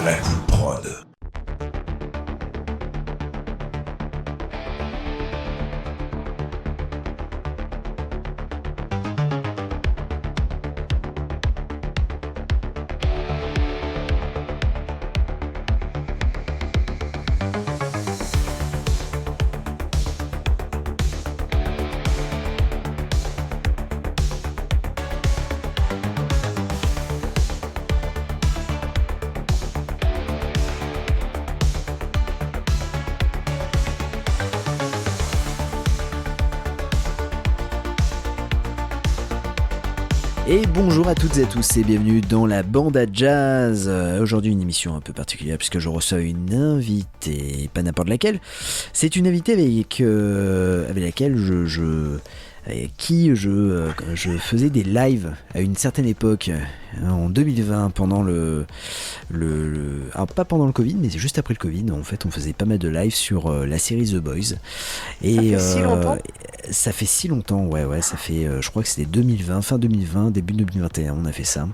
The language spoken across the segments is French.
Blackwood Prod. Et bonjour à toutes et à tous et bienvenue dans la bande à jazz. Aujourd'hui une émission un peu particulière puisque je reçois une invitée, pas n'importe laquelle. C'est une invitée avec laquelle avec qui je faisais des lives à une certaine époque, en 2020, pendant alors pas pendant le Covid, mais juste après le Covid. En fait, on faisait pas mal de lives sur la série The Boys. Et ça fait si longtemps. Ça fait si longtemps, ouais, ça fait, je crois que c'était 2020, fin 2020, début 2021, on a fait ça.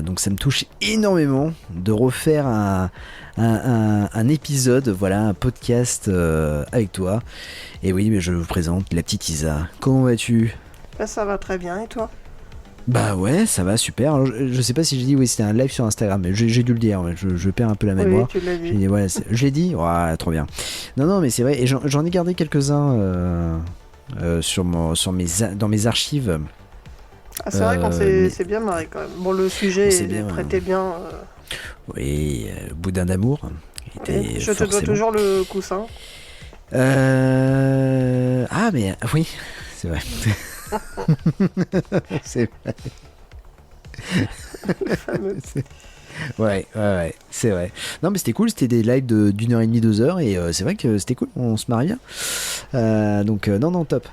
Donc ça me touche énormément de refaire un épisode, voilà, un podcast avec toi. Et oui, mais je vous présente la petite Isa. Comment vas-tu ? Bah, ça va très bien, et toi ? Bah ouais, ça va, super. Alors, je sais pas si j'ai dit, oui, c'était un live sur Instagram, mais j'ai dû le dire, ouais, je perds un peu la mémoire. Oui, tu l'as dit. J'ai dit, ouais, je l'ai dit ? Ouais, trop bien. Non, mais c'est vrai, et j'en ai gardé quelques-uns dans mes archives. Ah, c'est vrai qu'on c'est bien marré quand même. Bon, le sujet prêtait bien. Oui, Boudin d'amour. Et je te dois toujours le coussin. Ah, mais oui, c'est vrai. C'est vrai. Le fameux. Ouais, c'est vrai. Non, mais c'était cool, c'était des lives d'une heure et demie, 2 heures, et c'est vrai que c'était cool, on se marre bien. Donc, non, top.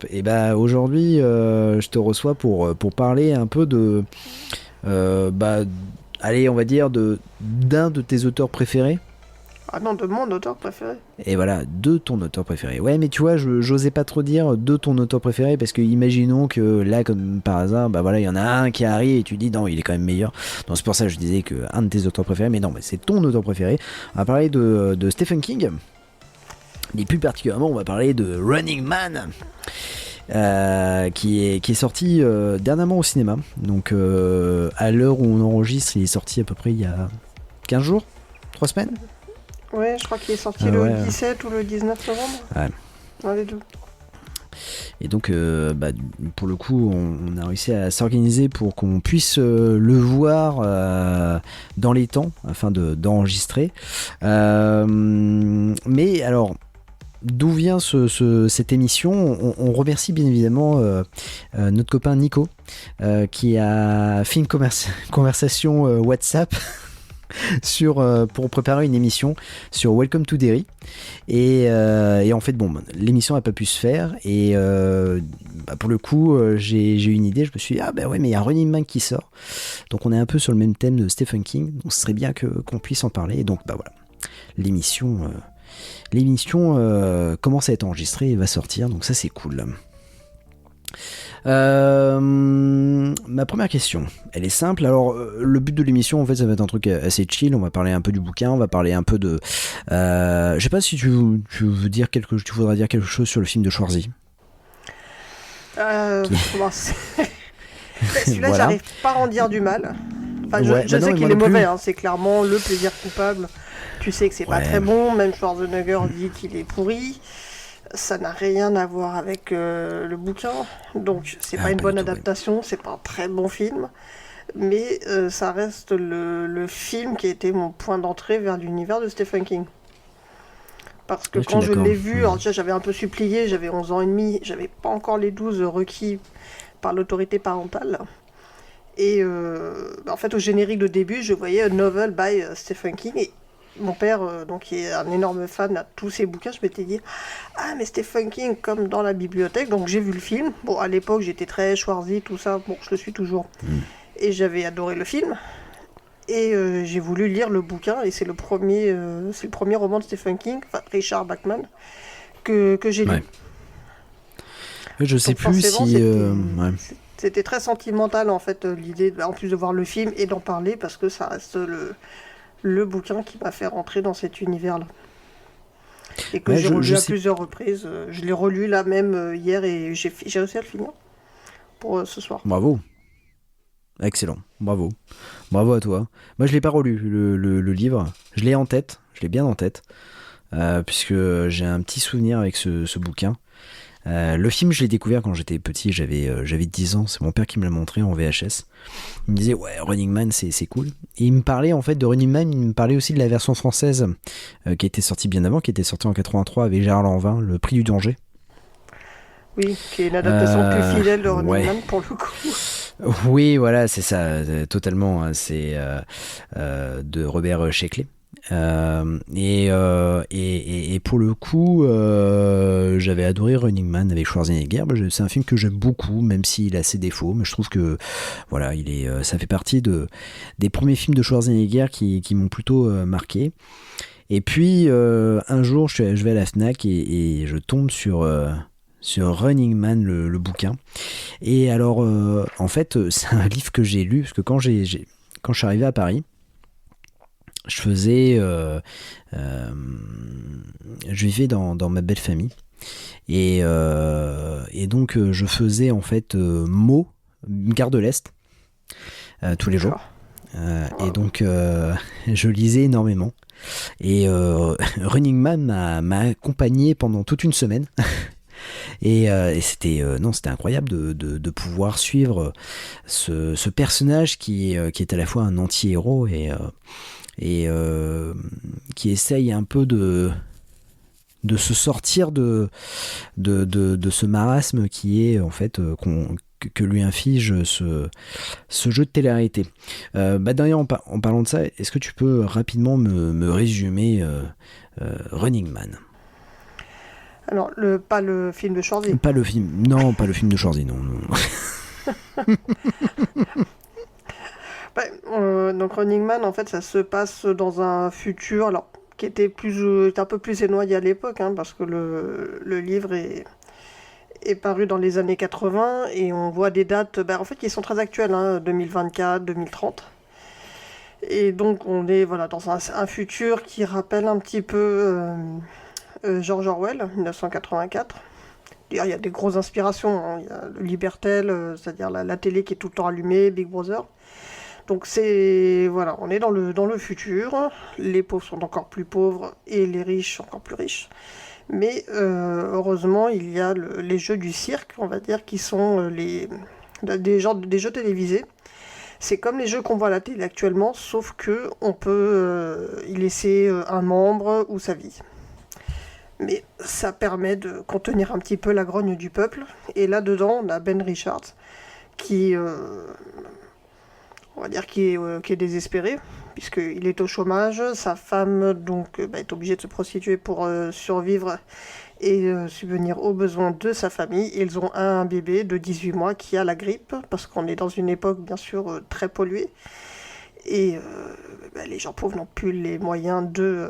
Et bah, aujourd'hui, je te reçois pour parler un peu de. Allez, on va dire d'un de tes auteurs préférés. Ah non, de mon auteur préféré. Et voilà, de ton auteur préféré. Ouais, mais tu vois, j'osais pas trop dire de ton auteur préféré, parce que imaginons que là, comme par hasard, bah voilà, il y en a un qui arrive et tu dis non, il est quand même meilleur. Donc c'est pour ça que je disais que un de tes auteurs préférés, mais non, c'est ton auteur préféré. On va parler de Stephen King. Et plus particulièrement, on va parler de Running Man. Qui est sorti dernièrement au cinéma. Donc à l'heure où on enregistre, il est sorti à peu près il y a 15 jours, 3 semaines. Ouais, je crois qu'il est sorti le 17 ou le 19 novembre. Ouais. Dans les deux. Et donc, pour le coup, on a réussi à s'organiser pour qu'on puisse le voir dans les temps, afin d'enregistrer. Mais alors, d'où vient cette émission ? On remercie bien évidemment notre copain Nico, qui a fait une conversation WhatsApp pour préparer une émission sur Welcome to Derry, et en fait l'émission n'a pas pu se faire, et pour le coup j'ai eu une idée. Je me suis dit ouais, mais il y a un Running Man qui sort, donc on est un peu sur le même thème de Stephen King, donc ce serait bien qu'on puisse en parler. Et donc voilà, l'émission commence à être enregistrée et va sortir, donc ça c'est cool. Ma première question, elle est simple. Alors le but de l'émission, en fait, ça va être un truc assez chill. On va parler un peu du bouquin, on va parler un peu de je sais pas si tu voudrais dire quelque chose sur le film de Schwarzy. Celui-là, Voilà. j'arrive pas à en dire du mal. Enfin, je sais qu'il est mauvais, hein, c'est clairement le plaisir coupable. Tu sais que c'est pas très bon, même Schwarzenegger dit qu'il est pourri. Ça n'a rien à voir avec le bouquin, donc c'est pas une bonne adaptation, c'est pas un très bon film, mais ça reste le film qui a été mon point d'entrée vers l'univers de Stephen King. Parce que quand je l'ai vu, alors déjà j'avais un peu supplié, j'avais 11 ans et demi, j'avais pas encore les 12 requis par l'autorité parentale. Et en fait, au générique de début, je voyais Novel by Stephen King, et mon père, donc, qui est un énorme fan de tous ses bouquins, je m'étais dit mais Stephen King comme dans la bibliothèque. Donc j'ai vu le film. Bon, à l'époque j'étais très Schwarzy, tout ça, bon, je le suis toujours, et j'avais adoré le film, et j'ai voulu lire le bouquin, et c'est le premier roman de Stephen King, enfin Richard Bachman, que j'ai lu. Je sais donc, plus si c'était très sentimental en fait, l'idée en plus de voir le film et d'en parler, parce que ça reste le bouquin qui m'a fait rentrer dans cet univers-là. Et que j'ai relu à plusieurs reprises. Je l'ai relu là même hier et j'ai réussi à le finir pour ce soir. Bravo. Excellent, bravo. Bravo à toi. Moi je l'ai pas relu le livre. Je l'ai en tête, je l'ai bien en tête. Puisque j'ai un petit souvenir avec ce bouquin. Le film, je l'ai découvert quand j'étais petit, j'avais 10 ans, c'est mon père qui me l'a montré en VHS. Il me disait ouais, Running Man c'est cool. Et il me parlait en fait de Running Man, il me parlait aussi de la version française qui était sortie bien avant, qui était sortie en 83 avec Gérard Lanvin, Le Prix du danger. Oui, qui est une adaptation plus fidèle de Running Man pour le coup. Oui, voilà, c'est ça, totalement. C'est de Robert Sheckley. Et pour le coup j'avais adoré Running Man avec Schwarzenegger. C'est un film que j'aime beaucoup, même s'il a ses défauts, mais je trouve que voilà, ça fait partie des premiers films de Schwarzenegger qui m'ont plutôt marqué. Et puis un jour je vais à la Fnac et je tombe sur Running Man, le bouquin. Et alors en fait c'est un livre que j'ai lu parce que quand je suis arrivé à Paris, je vivais dans ma belle famille et donc je faisais en fait Meaux, gare de l'Est tous les jours et donc je lisais énormément et Running Man m'a accompagné pendant toute une semaine. Et c'était incroyable de pouvoir suivre ce personnage qui est à la fois un anti-héros et qui essaye un peu de se sortir de ce marasme qui est en fait que lui inflige ce jeu de télé-réalité. D'ailleurs en parlant de ça, est-ce que tu peux rapidement me résumer Running Man? Alors, pas le film de Schwarzy. Pas le film de Schwarzy, non. Donc Running Man, en fait, ça se passe dans un futur, alors qui était un peu plus éloigné à l'époque, hein, parce que le livre est paru dans les années 80 et on voit des dates, en fait, qui sont très actuelles, hein, 2024, 2030. Et donc on est dans un futur qui rappelle un petit peu George Orwell, 1984. D'ailleurs, il y a des grosses inspirations, hein. Il y a le Libertel, c'est-à-dire la télé qui est tout le temps allumée, Big Brother. Donc on est dans le futur. Les pauvres sont encore plus pauvres et les riches encore plus riches. Mais heureusement, il y a les jeux du cirque, on va dire, qui sont des jeux télévisés. C'est comme les jeux qu'on voit à la télé actuellement, sauf que on peut y laisser un membre ou sa vie. Mais ça permet de contenir un petit peu la grogne du peuple. Et là-dedans, on a Ben Richards, qui est désespéré, puisqu'il est au chômage. Sa femme est obligée de se prostituer pour survivre et subvenir aux besoins de sa famille. Ils ont un bébé de 18 mois qui a la grippe, parce qu'on est dans une époque bien sûr très polluée. Et les gens pauvres n'ont plus les moyens de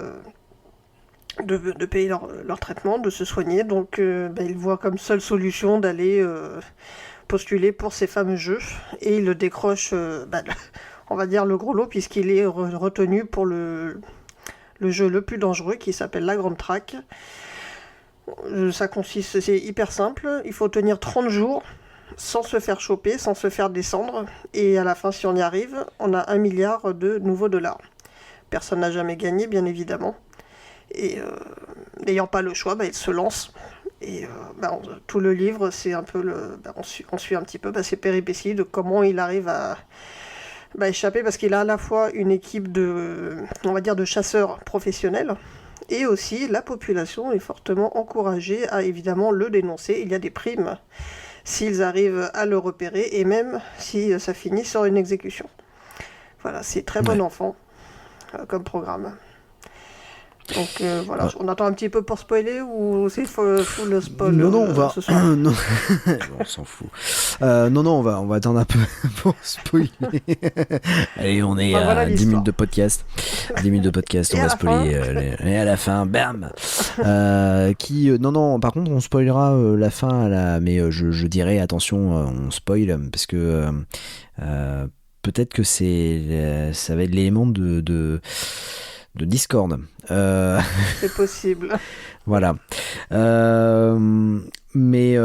payer leur traitement, de se soigner. Donc ils voient comme seule solution d'aller postuler pour ces fameux jeux. Et il décroche, on va dire, le gros lot, puisqu'il est retenu pour le jeu le plus dangereux, qui s'appelle la Grande Track. C'est hyper simple. Il faut tenir 30 jours sans se faire choper, sans se faire descendre. Et à la fin, si on y arrive, on a 1 milliard de nouveaux dollars. Personne n'a jamais gagné, bien évidemment. Et n'ayant pas le choix, il se lance. Et tout le livre, c'est un peu on suit un petit peu ses péripéties de comment il arrive à échapper, parce qu'il a à la fois une équipe de chasseurs professionnels, et aussi la population est fortement encouragée à évidemment le dénoncer. Il y a des primes s'ils arrivent à le repérer, et même si ça finit sur une exécution. Voilà, c'est très bon enfant comme programme. Donc on attend un petit peu pour spoiler, ou c'est full spoil? Non, on va. Ce soir. Non, on s'en fout. Non, on va attendre un peu pour spoiler. Allez, on est à 10 minutes de podcast. 10 minutes de podcast, on va spoiler. Et à la fin, bam. Non, par contre, on spoilera la fin mais je dirais attention, on spoil parce que peut-être que ça va être l'élément de Discord. C'est possible. Voilà. Et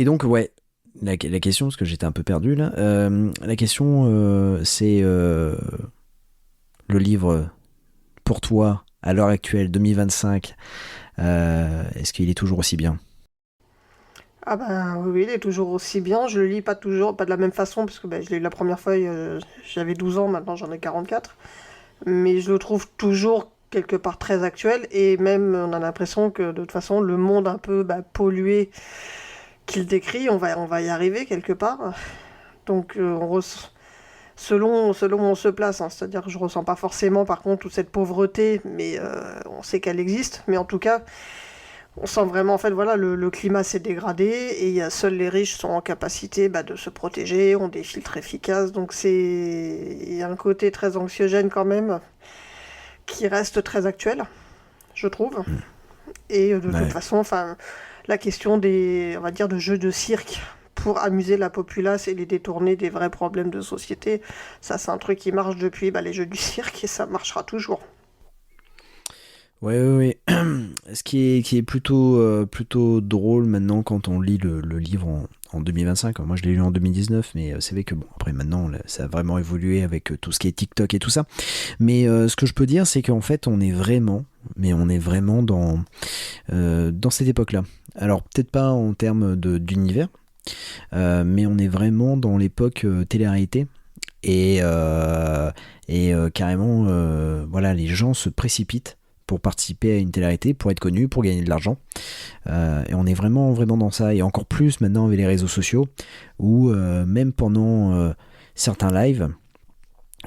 donc, ouais, la question, parce que j'étais un peu perdu là, la question, c'est le livre pour toi, à l'heure actuelle, 2025, est-ce qu'il est toujours aussi bien? Ah ben oui, il est toujours aussi bien. Je le lis pas toujours, pas de la même façon, parce que je l'ai lu la première fois, j'avais 12 ans, maintenant j'en ai 44. Mais je le trouve toujours quelque part très actuel, et même on a l'impression que de toute façon, le monde un peu pollué qu'il décrit, on va y arriver quelque part. Donc selon où on se place, hein, c'est-à-dire que je ressens pas forcément par contre toute cette pauvreté, mais on sait qu'elle existe. Mais en tout cas, on sent vraiment, en fait, voilà, le climat s'est dégradé et seuls les riches sont en capacité de se protéger, ont des filtres efficaces. Donc il y a un côté très anxiogène quand même qui reste très actuel, je trouve. Et de toute Ouais. façon, enfin, la question on va dire, de jeux de cirque pour amuser la populace et les détourner des vrais problèmes de société, ça c'est un truc qui marche depuis les jeux du cirque et ça marchera toujours. Ouais, ouais, ouais. Ce qui est plutôt drôle maintenant quand on lit le livre en 2025. Moi, je l'ai lu en 2019, mais c'est vrai que bon, après maintenant, là, ça a vraiment évolué avec tout ce qui est TikTok et tout ça. Mais ce que je peux dire, c'est qu'en fait, on est vraiment dans cette époque-là. Alors, peut-être pas en termes d'univers, mais on est vraiment dans l'époque télé-réalité. Et carrément, voilà, les gens se précipitent pour participer à une télé-réalité, pour être connus, pour gagner de l'argent. Et on est vraiment, vraiment dans ça. Et encore plus maintenant avec les réseaux sociaux, où même pendant certains lives,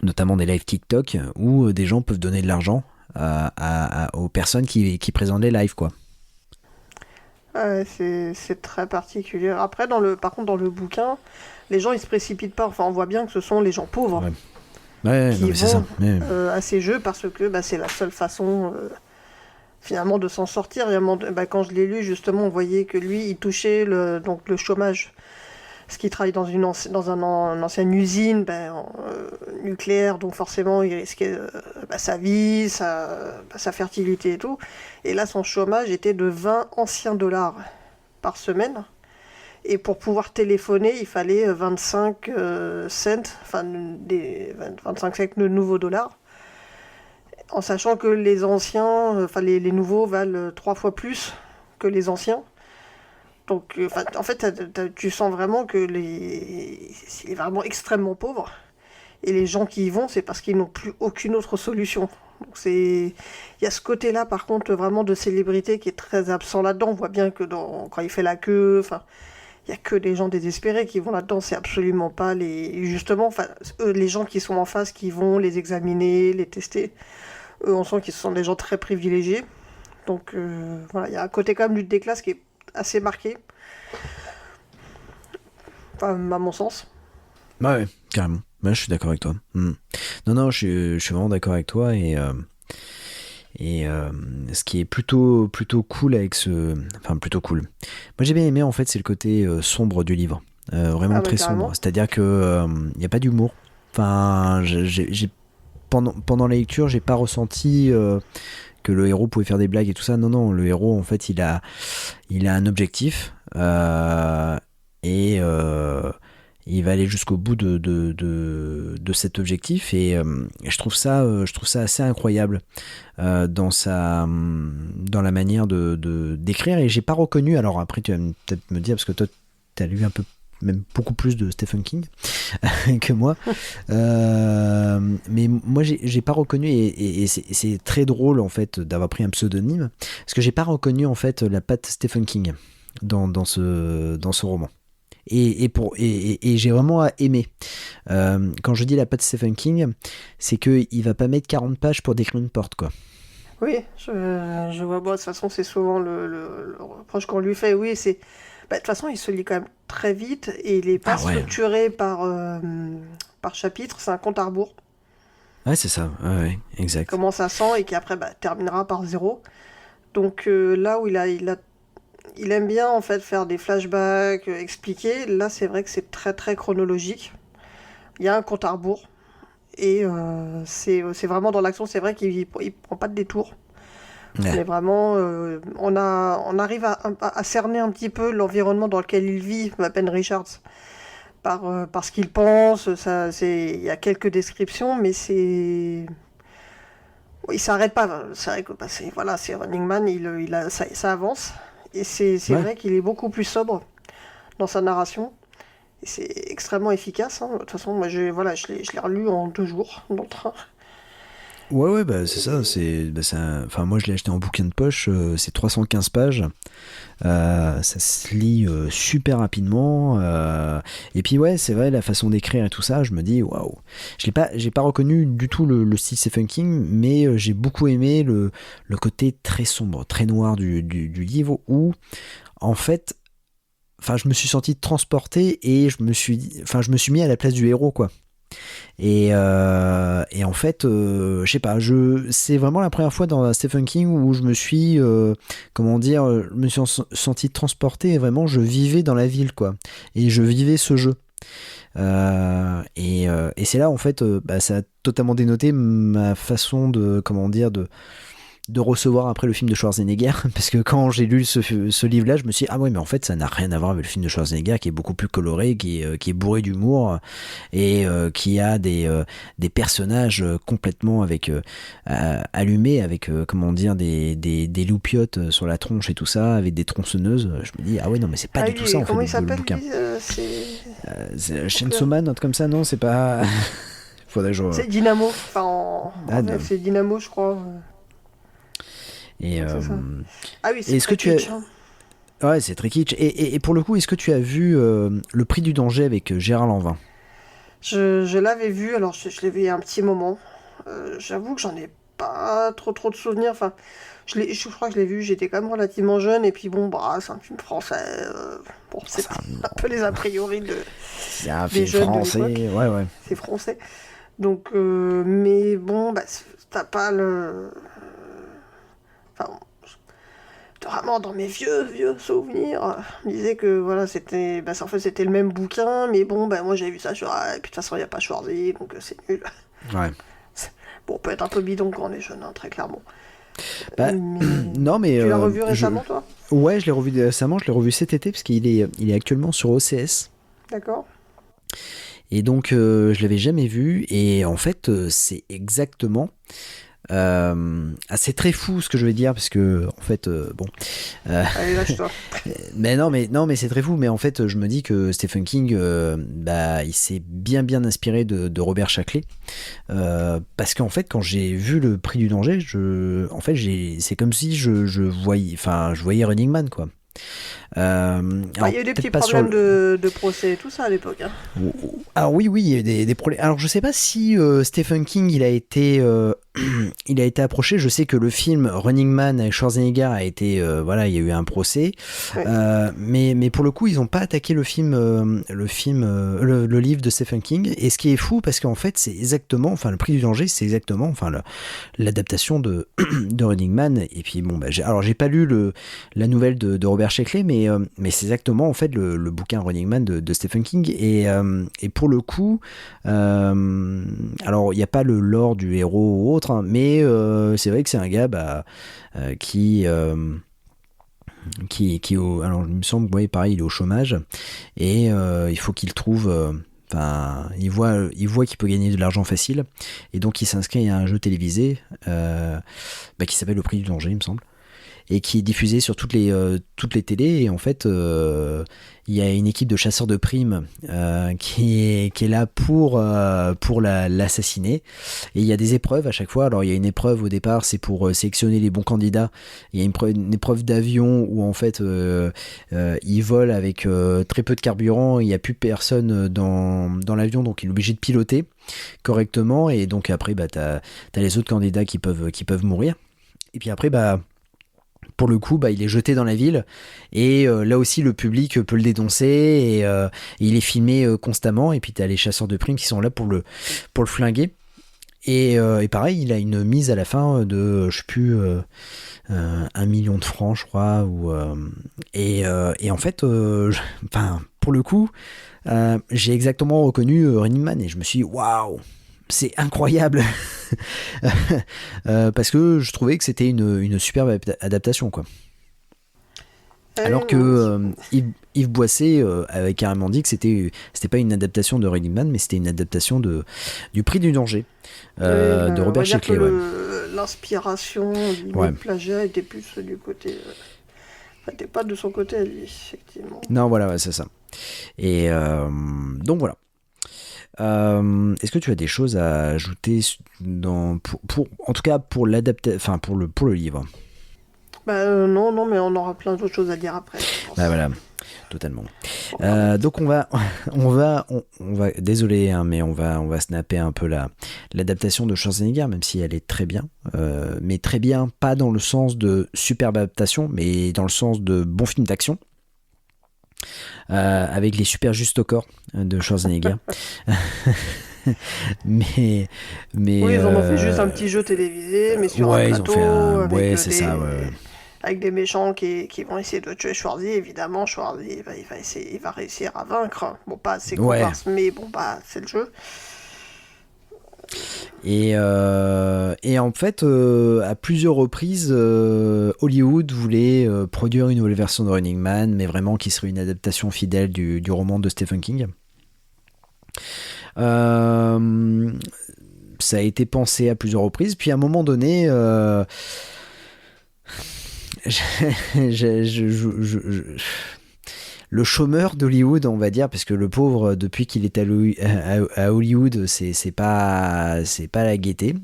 notamment des lives TikTok, où des gens peuvent donner de l'argent aux personnes qui présentent les lives, quoi. Ouais, c'est très particulier. Après, par contre, dans le bouquin, les gens ils se précipitent pas. Enfin, on voit bien que ce sont les gens pauvres Ouais, ouais, non qui mais c'est ça. vont Ouais. à ces jeux parce que c'est la seule façon finalement de s'en sortir. Et quand je l'ai lu, justement, on voyait que lui, il touchait donc le chômage. Parce qu'il travaille une ancienne usine nucléaire, donc forcément il risquait sa vie, sa fertilité et tout. Et là, son chômage était de 20 anciens dollars par semaine. Et pour pouvoir téléphoner, il fallait 25 cents, enfin 25 cents de nouveaux dollars, en sachant que les anciens, les nouveaux valent 3 fois plus que les anciens. Donc, en fait, tu sens vraiment que c'est vraiment extrêmement pauvre. Et les gens qui y vont, c'est parce qu'ils n'ont plus aucune autre solution. Donc il y a ce côté-là, par contre, vraiment de célébrité qui est très absent là-dedans. On voit bien que quand il fait la queue, enfin, il y a que des gens désespérés qui vont là-dedans. C'est absolument pas justement, enfin, les gens qui sont en face, qui vont les examiner, les tester. Eux, on sent qu'ils sont des gens très privilégiés. Donc, voilà, il y a un côté quand même lutte des classes qui est assez marqué. Enfin, à mon sens. Ouais, carrément. Ouais, je suis d'accord avec toi. Non, non, je suis vraiment d'accord avec toi. Et ce qui est plutôt cool avec ce. Enfin, plutôt cool. Moi, j'ai bien aimé, en fait, c'est le côté sombre du livre. Vraiment très Carrément. sombre. C'est-à-dire que il n'y a pas d'humour. Enfin, pendant la lecture, j'ai pas ressenti que le héros pouvait faire des blagues et tout ça. Non, non, le héros, en fait, il a un objectif. Et il va aller jusqu'au bout de cet objectif. Et je trouve ça assez incroyable dans la manière d'écrire. Et j'ai pas reconnu, alors après tu vas peut-être me dire, parce que toi tu as lu un peu, même beaucoup plus de Stephen King que moi, mais moi j'ai pas reconnu, et c'est très drôle en fait d'avoir pris un pseudonyme, parce que j'ai pas reconnu en fait la patte Stephen King dans ce roman. Et j'ai vraiment aimé. Quand je dis la patte Stephen King, c'est qu'il va pas mettre 40 pages pour décrire une porte, quoi. Oui, je vois. Bon, de toute façon, c'est souvent le reproche qu'on lui fait. Oui, c'est. De toute façon, il se lit quand même très vite et il n'est pas Ah ouais, structuré par chapitre. C'est un compte à rebours ouais, c'est ça, ouais, ouais, qui exact. commence à 100 et qui après terminera par 0. Donc là où il aime bien en fait faire des flashbacks, expliquer. Là, c'est vrai que c'est très très chronologique. Il y a un compte à rebours. Et c'est vraiment dans l'action, c'est vrai qu'il prend pas de détour. Ouais. Mais vraiment, on arrive à cerner un petit peu l'environnement dans lequel il vit, Ben Richards, par ce qu'il pense. Il y a quelques descriptions, mais il s'arrête pas. C'est vrai que c'est Running Man, ça avance. Et c'est vrai qu'il est beaucoup plus sobre dans sa narration. Et c'est extrêmement efficace. Hein. De toute façon, moi, je l'ai relu en 2 jours dans le train. Ouais, bah c'est ça. Enfin, moi, je l'ai acheté en bouquin de poche. C'est 315 pages. Ça se lit super rapidement. Et puis, ouais, c'est vrai, la façon d'écrire et tout ça, je me dis, waouh. J'ai pas reconnu du tout le style Stephen King, mais j'ai beaucoup aimé le côté très sombre, très noir du livre où, en fait, enfin, je me suis senti transporté et je me suis mis à la place du héros, quoi. Et en fait, je sais pas, c'est vraiment la première fois dans Stephen King où je me suis, je me suis senti transporté et vraiment je vivais dans la ville, quoi. Et je vivais ce jeu. Et c'est là, en fait, ça a totalement dénoté ma façon de recevoir après le film de Schwarzenegger, parce que quand j'ai lu ce livre-là, je me suis dit, ah ouais, mais en fait, ça n'a rien à voir avec le film de Schwarzenegger, qui est beaucoup plus coloré, qui est bourré d'humour, et qui a des personnages complètement allumés, avec, des loupiottes sur la tronche et tout ça, avec des tronçonneuses. Je me dis, ah ouais, non, mais c'est pas du tout ça, en fait, comment il s'appelle, le bouquin. lui, C'est Chainsaw Man, un truc comme ça, non, c'est pas... Faudrait que je... C'est Dynamo, enfin, c'est Dynamo, je crois. Et, ah oui, c'est très kitsch. Ouais, c'est très kitsch. Et pour le coup, est-ce que tu as vu Le Prix du danger avec Gérard Lanvin ? Je l'avais vu, alors je l'ai vu il y a un petit moment. J'avoue que j'en ai pas trop de souvenirs. Enfin, je crois que je l'ai vu, j'étais quand même relativement jeune. Et puis bon, c'est un film français. C'est un peu les a priori c'est un des film jeunes français, de l'époque. ouais. C'est français. Donc, mais bon, t'as pas le... Enfin, vraiment dans mes vieux souvenirs, je me disais que voilà, c'était en fait c'était le même bouquin, mais bon, moi j'avais vu ça sur... et puis de toute façon il n'y a pas Schwarzy, donc c'est nul. Ouais. Bon, on peut être un peu bidon quand on est jeune, hein, très clairement. Non, mais tu l'as revu récemment, toi ? Ouais, je l'ai revu récemment, je l'ai revu cet été, parce qu'il est actuellement sur OCS. D'accord. Et donc, je l'avais jamais vu, et en fait, c'est exactement... c'est très fou ce que je vais dire, parce que en fait allez, lâche-toi. mais non, c'est très fou, mais en fait je me dis que Stephen King il s'est bien inspiré de Robert Shackley, parce qu'en fait quand j'ai vu Le Prix du danger, c'est comme si je voyais Running Man, quoi. Il y a eu des petits problèmes de procès et tout ça à l'époque. Hein. Alors oui, il y a eu des problèmes. Alors je sais pas si Stephen King il a été approché. Je sais que le film Running Man avec Schwarzenegger a été il y a eu un procès. Ouais. Mais pour le coup ils n'ont pas attaqué le livre de Stephen King. Et ce qui est fou, parce qu'en fait c'est exactement, Le Prix du danger, c'est exactement l'adaptation de Running Man. Et puis bon, j'ai pas lu la nouvelle de Robert Shackley, mais c'est exactement en fait le bouquin Running Man de Stephen King. Et pour le coup, alors il n'y a pas le lore du héros ou autre, hein, mais c'est vrai que c'est un gars qui alors il me semble, pareil, il est au chômage, et il faut qu'il trouve... il voit qu'il peut gagner de l'argent facile, et donc il s'inscrit à un jeu télévisé qui s'appelle Le Prix du danger, il me semble, et qui est diffusé sur toutes les télés. Et en fait il y a une équipe de chasseurs de primes qui est là pour l'assassiner, et il y a des épreuves à chaque fois. Alors il y a une épreuve au départ, c'est pour sélectionner les bons candidats. Il y a une épreuve d'avion où en fait ils volent avec très peu de carburant, il n'y a plus personne dans l'avion, donc il est obligé de piloter correctement, et donc après t'as les autres candidats qui peuvent mourir. Et puis après pour le coup, il est jeté dans la ville, et là aussi le public peut le dénoncer, et il est filmé constamment, et puis t'as les chasseurs de primes qui sont là pour le flinguer, et pareil, il a une mise à la fin de, je sais plus, 1 million de francs, je crois, et en fait, pour le coup, j'ai exactement reconnu Running Man et je me suis dit waouh, c'est incroyable. Parce que je trouvais que c'était une superbe adaptation, quoi. Alors que Yves Boisset avait carrément dit que c'était pas une adaptation de Running Man, mais c'était une adaptation du Prix du danger de Robert Sheckley. L'inspiration, le plagiat était plus du côté... T'es pas de son côté à lui, effectivement. Non, voilà, c'est ça. Et donc voilà. Est-ce que tu as des choses à ajouter en tout cas pour l'adaptation, enfin pour le livre? Non, mais on aura plein d'autres choses à dire après. Voilà, totalement. Donc on va, désolé, hein, mais on va snapper un peu l'adaptation de Schwarzenegger, même si elle est très bien, mais très bien, pas dans le sens de superbe adaptation, mais dans le sens de bon film d'action. Avec les super justes au corps de Schwarzenegger. mais oui, ils en ont fait juste un petit jeu télévisé, mais sur un plateau, avec des méchants qui vont essayer de tuer Schwarzy. Évidemment, Schwarzy il va réussir à vaincre. Bon, pas assez comparse, mais bon, c'est le jeu. Et en fait, à plusieurs reprises, Hollywood voulait produire une nouvelle version de Running Man, mais vraiment qui serait une adaptation fidèle du roman de Stephen King. Ça a été pensé à plusieurs reprises, puis à un moment donné, le chômeur d'Hollywood, on va dire, parce que le pauvre, depuis qu'il est à Hollywood, c'est pas la gaieté.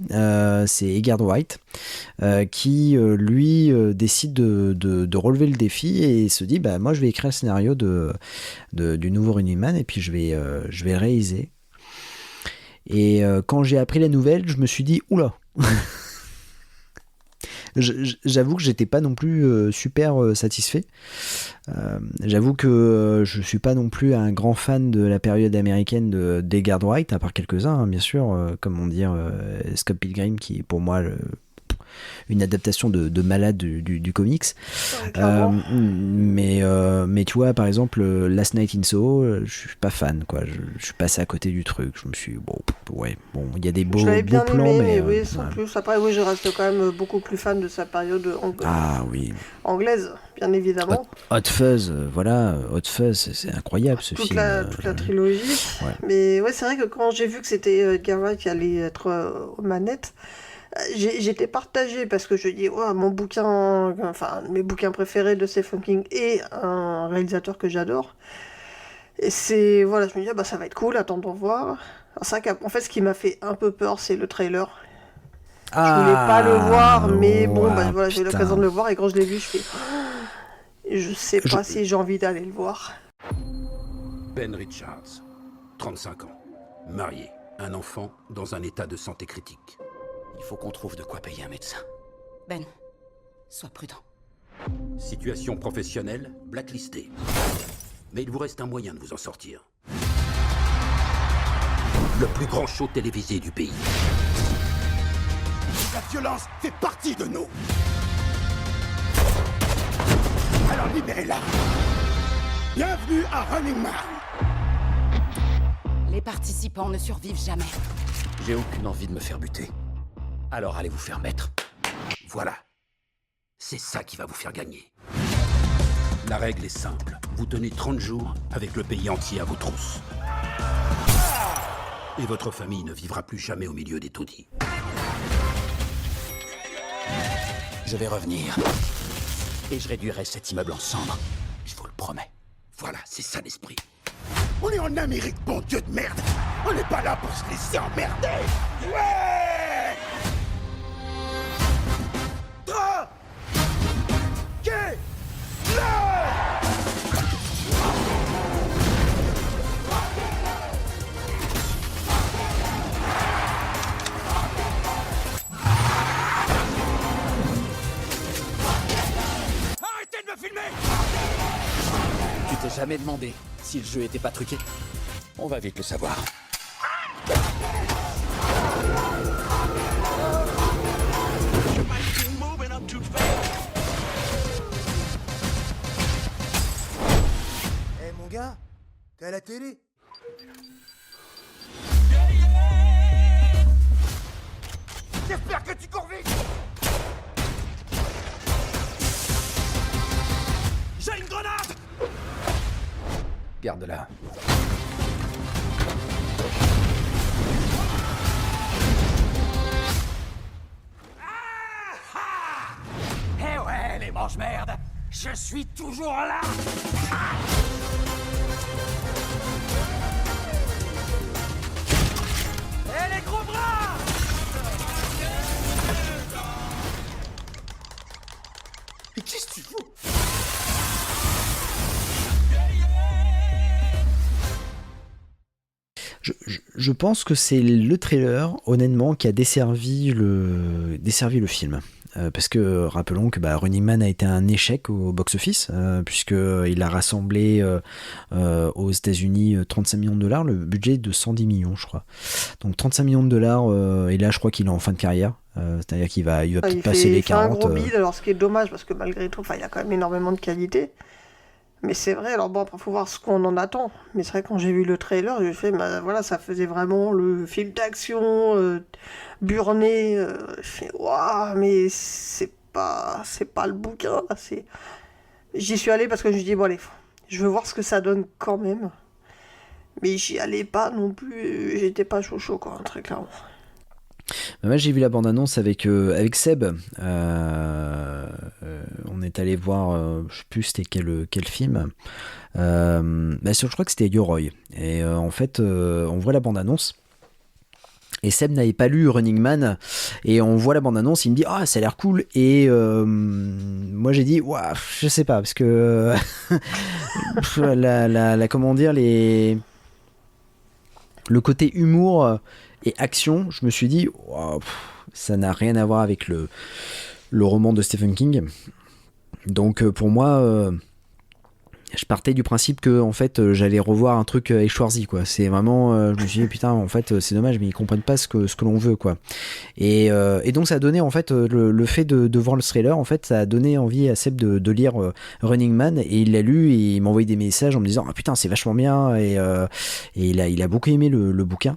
C'est Edgar Wright qui lui décide de relever le défi et se dit moi je vais écrire le scénario du nouveau Running Man et puis je vais le réaliser. Et quand j'ai appris la nouvelle, je me suis dit oula. J'avoue que j'étais pas non plus super satisfait. J'avoue que je suis pas non plus un grand fan de la période américaine d'Edgar Wright, à part quelques-uns, hein, bien sûr, comme on dit Scott Pilgrim, qui est pour moi une adaptation de malade du comics. Mais tu vois, par exemple, Last Night in Soho, je suis pas fan, quoi. Je suis passé à côté du truc. Je me suis il y a des beaux plans, aimé, mais oui, sans plus. Après, oui, je reste quand même beaucoup plus fan de sa période anglaise, bien évidemment. Hot Fuzz, Hot Fuzz, c'est incroyable ce film. Toute la trilogie. Ouais. Mais ouais, c'est vrai que quand j'ai vu que c'était Edgar Wright qui allait être aux manettes, j'étais partagée parce que je dis mes bouquins préférés de Stephen King et un réalisateur que j'adore. Et je me dis ça va être cool, attendons voir. C'est vrai qu'en fait ce qui m'a fait un peu peur c'est le trailer. Je voulais pas le voir, mais j'ai eu l'occasion de le voir et quand je l'ai vu je fais je sais pas si j'ai envie d'aller le voir. Ben Richards, 35 ans, marié, un enfant dans un état de santé critique. Il faut qu'on trouve de quoi payer un médecin. Ben, sois prudent. Situation professionnelle, blacklisté. Mais il vous reste un moyen de vous en sortir. Le plus grand show télévisé du pays. La violence fait partie de nous. Alors libérez-la. Bienvenue à Running Man. Les participants ne survivent jamais. J'ai aucune envie de me faire buter. Alors allez vous faire mettre. Voilà. C'est ça qui va vous faire gagner. La règle est simple. Vous tenez 30 jours avec le pays entier à vos trousses. Et votre famille ne vivra plus jamais au milieu des taudis. Je vais revenir. Et je réduirai cet immeuble en cendres. Je vous le promets. Voilà, c'est ça l'esprit. On est en Amérique, bon Dieu de merde. On n'est pas là pour se laisser emmerder. Ouais! Arrêtez de me filmer! Tu t'es jamais demandé si le jeu était pas truqué? On va vite le savoir. Mon gars, t'es à la télé, Garde-la. Eh ouais, les mange-merdes, je suis toujours là. Eh les gros bras! Mais qu'est-ce que tu fous? Je pense que c'est le trailer, honnêtement, qui a desservi le film. Parce que rappelons que Running Man a été un échec au box-office, puisqu'il a rassemblé aux États-Unis 35 millions de dollars, le budget de 110 millions, je crois. Donc 35 millions de dollars, et là je crois qu'il est en fin de carrière. C'est-à-dire qu'il va peut-être passer les 40. Il fait un gros bide, alors ce qui est dommage, parce que malgré tout, il a quand même énormément de qualité. Mais c'est vrai, alors bon, après, faut voir ce qu'on en attend. Mais c'est vrai, quand j'ai vu le trailer, j'ai fait, voilà, ça faisait vraiment le film d'action, burné. Je fais, waouh, mais c'est pas le bouquin, là, c'est... J'y suis allé parce que je me dis, bon, allez, je veux voir ce que ça donne quand même. Mais j'y allais pas non plus, j'étais pas chaud, quoi, très clairement. Moi j'ai vu la bande-annonce avec Seb, on est allé voir, je sais plus c'était quel film, je crois que c'était Yoroi, et en fait on voit la bande-annonce, et Seb n'avait pas lu Running Man, et on voit la bande-annonce, il me dit « Ah, ça a l'air cool », et moi j'ai dit « Ouah, je sais pas, parce que comment dire, le côté humour... et action, je me suis dit, wow, ça n'a rien à voir avec le roman de Stephen King. Donc pour moi, je partais du principe que en fait, j'allais revoir un truc avec Schwarzy, quoi. C'est vraiment, je me suis dit putain, en fait, c'est dommage, mais ils comprennent pas ce que l'on veut, quoi. Et donc ça a donné en fait le fait de voir le trailer, en fait, ça a donné envie à Seb de lire Running Man, et il l'a lu et il m'a envoyé des messages en me disant ah putain, c'est vachement bien, et il a beaucoup aimé le bouquin.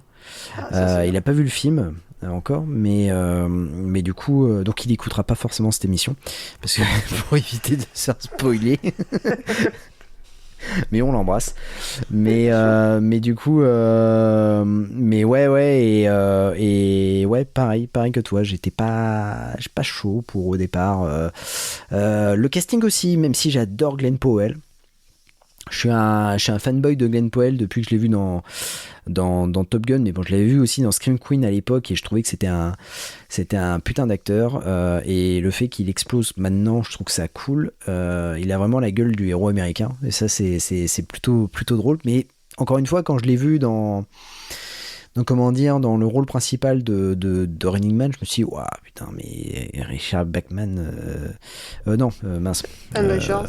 Il a pas vu le film encore, mais du coup donc il écoutera pas forcément cette émission parce que pour éviter de se faire spoiler. Mais on l'embrasse, mais du coup mais ouais et ouais pareil que toi, j'ai pas chaud pour au départ. Le casting aussi, même si j'adore Glenn Powell. Je suis un fanboy de Glenn Powell depuis que je l'ai vu dans Top Gun, mais bon, je l'avais vu aussi dans Scream Queen à l'époque, et je trouvais que c'était un putain d'acteur, et le fait qu'il explose maintenant, je trouve que ça cool. Il a vraiment la gueule du héros américain, et ça c'est plutôt drôle. Mais encore une fois, quand je l'ai vu dans le rôle principal de Running Man, je me suis dit, waouh, putain, mais Richard Bachman, Ben Richards.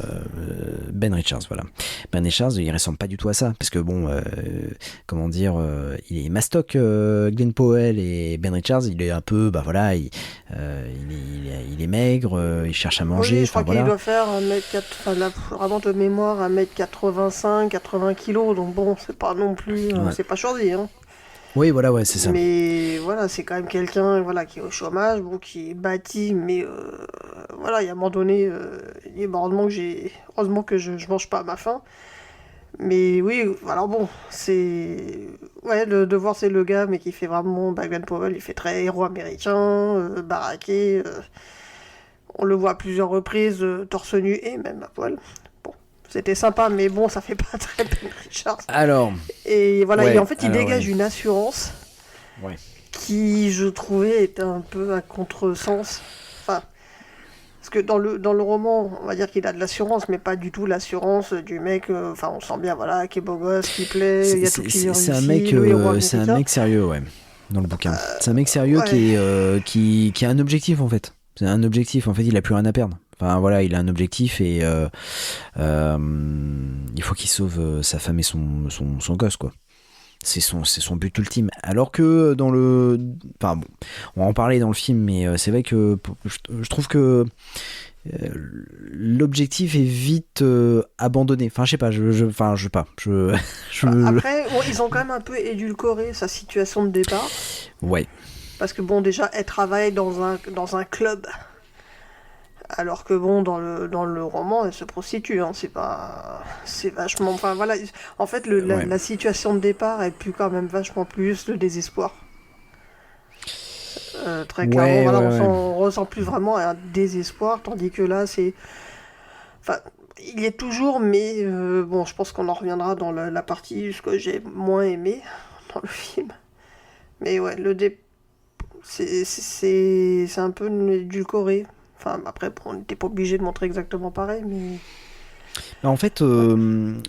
Ben Richards, voilà. Ben Richards, il ressemble pas du tout à ça, parce que bon, il est mastoc, Glenn Powell, et Ben Richards, il est un peu, voilà, il est maigre, il cherche à manger. Oui, je crois qu'il doit faire 1m4, vraiment de mémoire, 1m85, 80 kg, donc bon, c'est pas non plus, c'est pas choisi, hein. Oui, voilà, ouais, c'est ça. Mais voilà, c'est quand même quelqu'un, voilà, qui est au chômage, bon, qui est bâti, mais voilà, il y a un moment donné, il dit, heureusement que je mange pas à ma faim. Mais oui, alors bon, c'est... Ouais, de voir, c'est le gars, mais qui fait vraiment... Glenn Powell, il fait très héros américain, baraqué. On le voit à plusieurs reprises, torse nu et même à poil. C'était sympa, mais bon, ça fait pas très Ben Richards. Alors... Et voilà, ouais, et en fait, il dégage une assurance qui, je trouvais, était un peu à contresens. Enfin, parce que dans le roman, on va dire qu'il a de l'assurance, mais pas du tout l'assurance du mec, on sent bien, voilà, qui est beau gosse, qui plaît, il y a tout qui réussit, c'est un mec sérieux, ouais, dans le bouquin. C'est un mec sérieux qui a un objectif, en fait. C'est un objectif, en fait, il a plus rien à perdre. Enfin voilà, il a un objectif, et il faut qu'il sauve sa femme et son gosse, quoi. C'est son but ultime. Alors que dans le... Enfin bon, on va en parler dans le film, mais c'est vrai que je trouve que l'objectif est vite abandonné. Enfin, je sais pas, Après, ils ont quand même un peu édulcoré sa situation de départ. Ouais. Parce que bon, déjà, elle travaille dans un club. Alors que bon, dans le roman, elle se prostitue, hein, c'est vachement... Enfin voilà, en fait, la situation de départ, elle pue quand même vachement plus le désespoir. Très clairement, voilà, on ressent plus vraiment un désespoir, tandis que là, c'est... Enfin, il y est toujours, mais bon, je pense qu'on en reviendra dans la partie ce que j'ai moins aimé dans le film. Mais ouais, c'est un peu édulcoré. Enfin, après, on n'était pas obligé de montrer exactement pareil, mais... En fait, je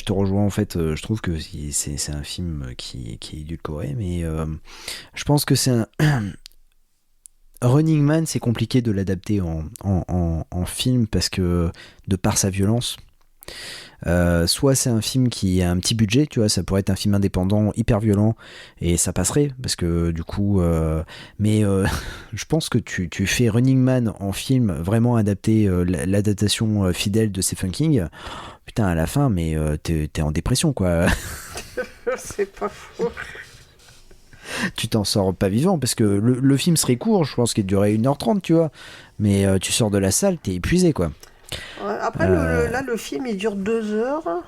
te rejoins. En fait, je trouve que c'est un film qui est édulcoré, mais je pense que c'est un... Running Man, c'est compliqué de l'adapter en film parce que, de par sa violence, soit c'est un film qui a un petit budget, tu vois, ça pourrait être un film indépendant hyper violent et ça passerait parce que du coup je pense que tu fais Running Man en film vraiment adapté, l'adaptation fidèle de Stephen King, putain à la fin mais t'es en dépression quoi. C'est pas faux. Tu t'en sors pas vivant parce que le film serait court, je pense qu'il durait 1h30 tu vois, mais tu sors de la salle, t'es épuisé quoi. Ouais, après, là, le film, il dure 2 heures.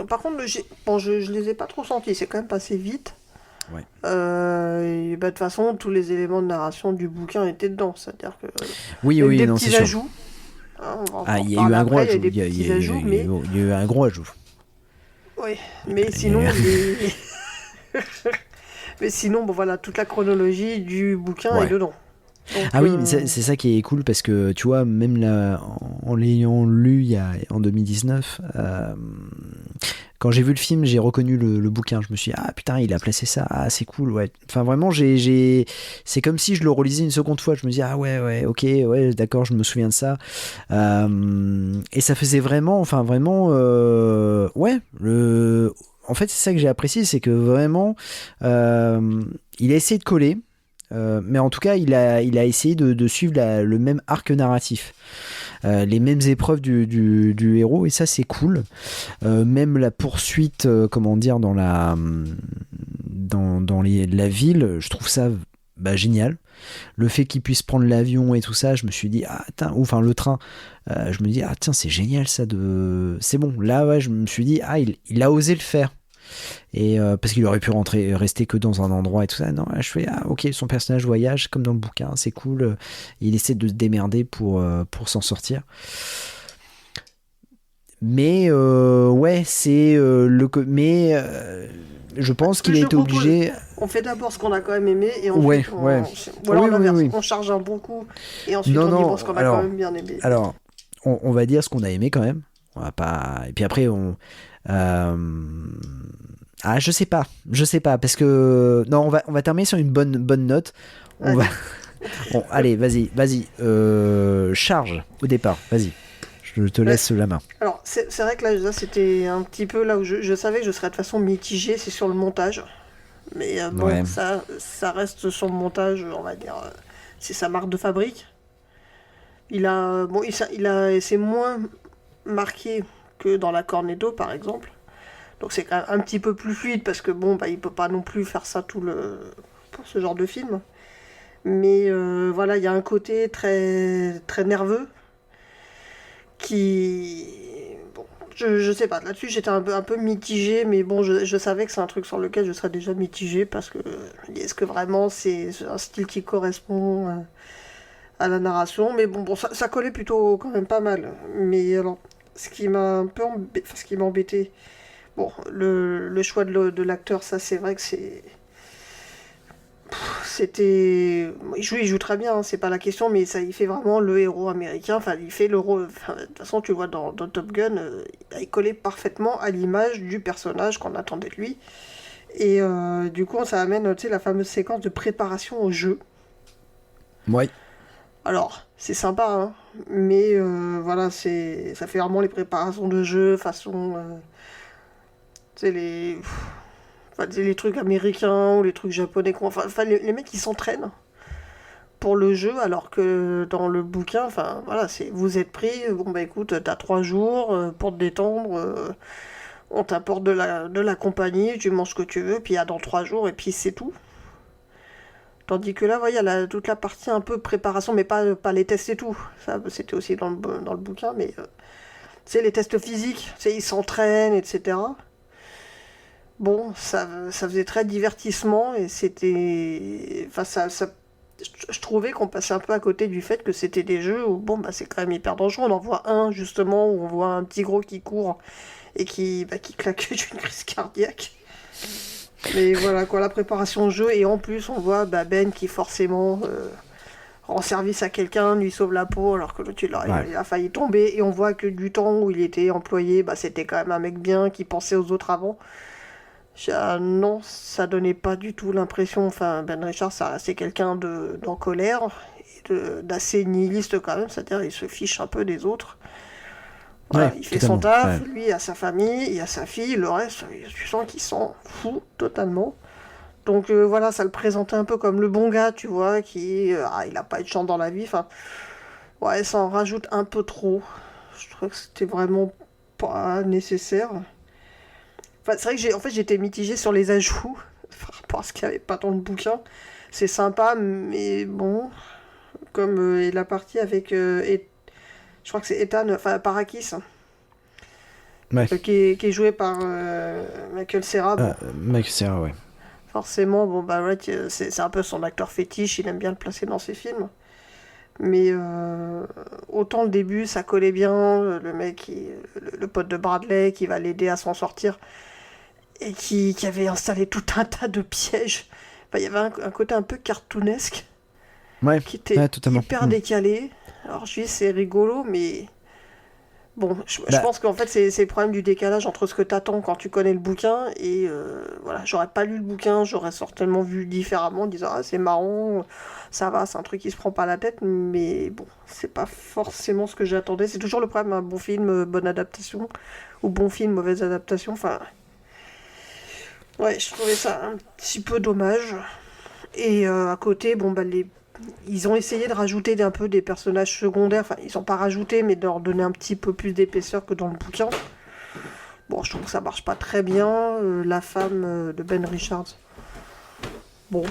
Par contre, je les ai pas trop sentis. C'est quand même passé vite. Ouais. Et de toute façon, tous les éléments de narration du bouquin étaient dedans. C'est-à-dire que... Oui, il y a eu des non, petits c'est sûr. ajouts. Il y a eu un gros ajout. Il y a eu un gros ajout. Oui, mais sinon... mais sinon, bon, voilà, toute la chronologie du bouquin est dedans. Donc, oui, mais c'est ça qui est cool parce que tu vois, même là, en l'ayant lu en 2019, quand j'ai vu le film, j'ai reconnu le bouquin. Je me suis dit, ah putain, il a placé ça, ah c'est cool, ouais. Enfin, vraiment, c'est comme si je le relisais une seconde fois. Je me dis, ah ouais, ok, ouais, d'accord, je me souviens de ça. Et ça faisait vraiment, en fait, c'est ça que j'ai apprécié, c'est que vraiment, il a essayé de coller. Mais en tout cas, il a essayé de suivre le même arc narratif, les mêmes épreuves du héros, et ça c'est cool. Même la poursuite, dans la ville, je trouve ça génial. Le fait qu'il puisse prendre l'avion et tout ça, je me suis dit le train, je me dis tiens c'est génial ça c'est bon là ouais, je me suis dit il a osé le faire. Et parce qu'il aurait pu rester que dans un endroit et tout ça. Non, je fais ok, son personnage voyage comme dans le bouquin, c'est cool. Il essaie de se démerder pour s'en sortir. Mais c'est je pense qu'il a été obligé. On fait d'abord ce qu'on a quand même aimé et ensuite on charge un bon coup et ensuite on dit ce qu'on a quand même bien aimé. Alors, on va dire ce qu'on a aimé quand même. On va pas. Et puis après je sais pas parce que non, on va terminer sur une bonne note. Allez, vas-y, charge au départ, vas-y. Je te laisse la main. Alors, c'est vrai que là, c'était un petit peu là où je savais que je serais de toute façon mitigé, c'est sur le montage. Mais ça reste son montage, on va dire, c'est sa marque de fabrique. C'est moins marqué que dans la Cornetto, par exemple. Donc c'est quand même un petit peu plus fluide parce que il peut pas non plus faire ça pour ce genre de film. Mais il y a un côté très très nerveux qui je sais pas, là-dessus j'étais un peu mitigé, mais bon je savais que c'est un truc sur lequel je serais déjà mitigé parce que est-ce que vraiment c'est un style qui correspond à la narration, mais bon ça collait plutôt quand même pas mal. Mais alors ce qui m'a embêté, le choix de l'acteur, ça c'est vrai que c'était... Il joue très bien, hein, c'est pas la question, mais ça, il fait vraiment le héros américain, enfin il fait le rôle... de toute façon tu vois dans Top Gun, il collait parfaitement à l'image du personnage qu'on attendait de lui. Et du coup ça amène la fameuse séquence de préparation au jeu. Ouais. Alors, c'est sympa, hein, mais ça fait vraiment les préparations de jeu, façon... les trucs américains ou les trucs japonais, les mecs qui s'entraînent pour le jeu, alors que dans le bouquin, vous êtes pris, écoute, t'as 3 jours pour te détendre, on t'apporte de la compagnie, tu manges ce que tu veux, puis dans 3 jours, et puis c'est tout. Tandis que là, il y a toute la partie un peu préparation, mais pas les tests et tout. Ça, c'était aussi dans le bouquin, mais c'est les tests physiques. Ils s'entraînent, etc. Bon, ça faisait très divertissement et c'était... Enfin, je trouvais qu'on passait un peu à côté du fait que c'était des jeux où, bon, c'est quand même hyper dangereux. On en voit un, justement, où on voit un petit gros qui court et qui claque d'une crise cardiaque. Mais voilà, quoi, la préparation au jeu. Et en plus, on voit Ben qui, forcément, rend service à quelqu'un, lui sauve la peau, alors que l'autre, il a failli tomber. Et on voit que du temps où il était employé, c'était quand même un mec bien qui pensait aux autres avant. Non, ça donnait pas du tout l'impression. Enfin, Ben Richards, ça restait quelqu'un d'en colère et d'assez nihiliste quand même. C'est-à-dire, il se fiche un peu des autres. Voilà, il fait son taf, lui, il a sa famille, il a sa fille, le reste, tu sens qu'il s'en fout totalement. Donc voilà, ça le présentait un peu comme le bon gars, tu vois, qui il a pas eu de chance dans la vie. Enfin, ouais, ça en rajoute un peu trop. Je trouve que c'était vraiment pas nécessaire. Enfin, c'est vrai que j'étais mitigée sur les ajouts, parce qu'il n'y avait pas tant de bouquins. C'est sympa, mais bon, comme la partie avec, je crois que c'est Ethan, enfin Parakis, ouais. qui est joué par Michael Cera. Bon. Michael Cera, ouais. Forcément, bon ouais, c'est un peu son acteur fétiche, il aime bien le placer dans ses films. Mais autant le début, ça collait bien, le mec, le pote de Bradley qui va l'aider à s'en sortir, et qui avait installé tout un tas de pièges. Enfin, il y avait un côté un peu cartoonesque, qui était hyper décalé. Alors je dis c'est rigolo, mais bon, je pense qu'en fait c'est le problème du décalage entre ce que t'attends quand tu connais le bouquin et voilà, j'aurais pas lu le bouquin, j'aurais certainement vu différemment en disant c'est marrant, ça va, c'est un truc qui se prend pas la tête, mais bon, c'est pas forcément ce que j'attendais. C'est toujours le problème, un bon film, bonne adaptation, ou bon film, mauvaise adaptation, enfin... Ouais, je trouvais ça un petit peu dommage. Et à côté, ils ont essayé de rajouter un peu des personnages secondaires. Enfin, ils n'ont pas rajouté, mais de leur donner un petit peu plus d'épaisseur que dans le bouquin. Bon, je trouve que ça marche pas très bien. La femme de Ben Richards. Bon.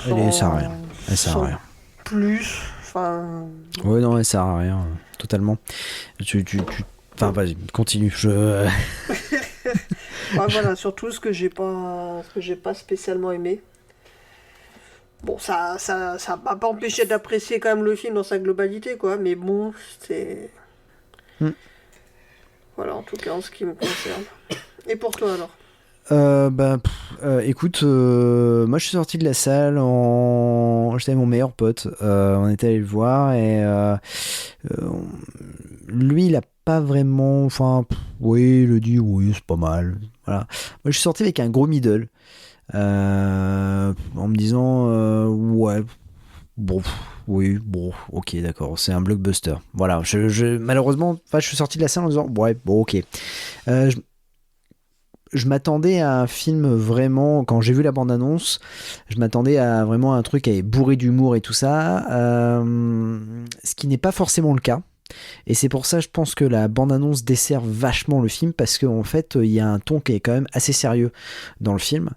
Elle sert à rien. Elle sert à rien. Plus. Enfin. Ouais, non, elle sert à rien. Totalement. Enfin, vas-y, continue. Ouais, voilà, surtout ce que j'ai pas spécialement aimé. Bon, ça m'a pas empêché d'apprécier quand même le film dans sa globalité, quoi. Mais bon, c'est... Voilà, en tout cas, en ce qui me concerne. Et pour toi, alors ? Écoute, moi je suis sorti de la salle j'étais avec mon meilleur pote, on était allé le voir et lui il a pas vraiment, oui il a dit oui c'est pas mal, voilà. Moi je suis sorti avec un gros middle en me disant ouais bon oui bon ok d'accord c'est un blockbuster, voilà. Malheureusement je suis sorti de la salle en disant ouais bon ok. Je m'attendais à un film vraiment, quand j'ai vu la bande-annonce, je m'attendais à vraiment un truc bourré d'humour et tout ça, ce qui n'est pas forcément le cas. Et c'est pour ça, je pense que la bande-annonce dessert vachement le film, parce qu'en fait, il y a un ton qui est quand même assez sérieux dans le film.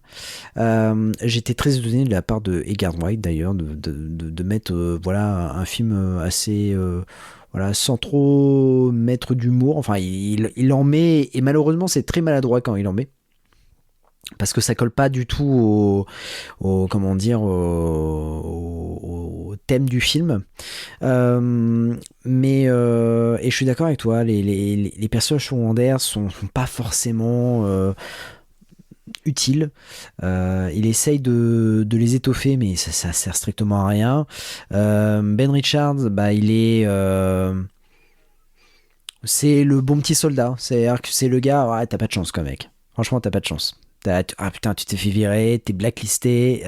J'étais très étonné de la part de Edgar Wright, d'ailleurs, de mettre un film assez... voilà, sans trop mettre d'humour. Enfin, il en met, et malheureusement, c'est très maladroit quand il en met. Parce que ça colle pas du tout au thème du film. Et je suis d'accord avec toi, les personnages secondaires sont pas forcément utiles. Il essaye de les étoffer, mais ça sert strictement à rien. Ben Richards, il est... c'est le bon petit soldat. C'est-à-dire que c'est le gars, t'as pas de chance quoi mec. Franchement, t'as pas de chance. Putain, tu t'es fait virer, t'es blacklisté,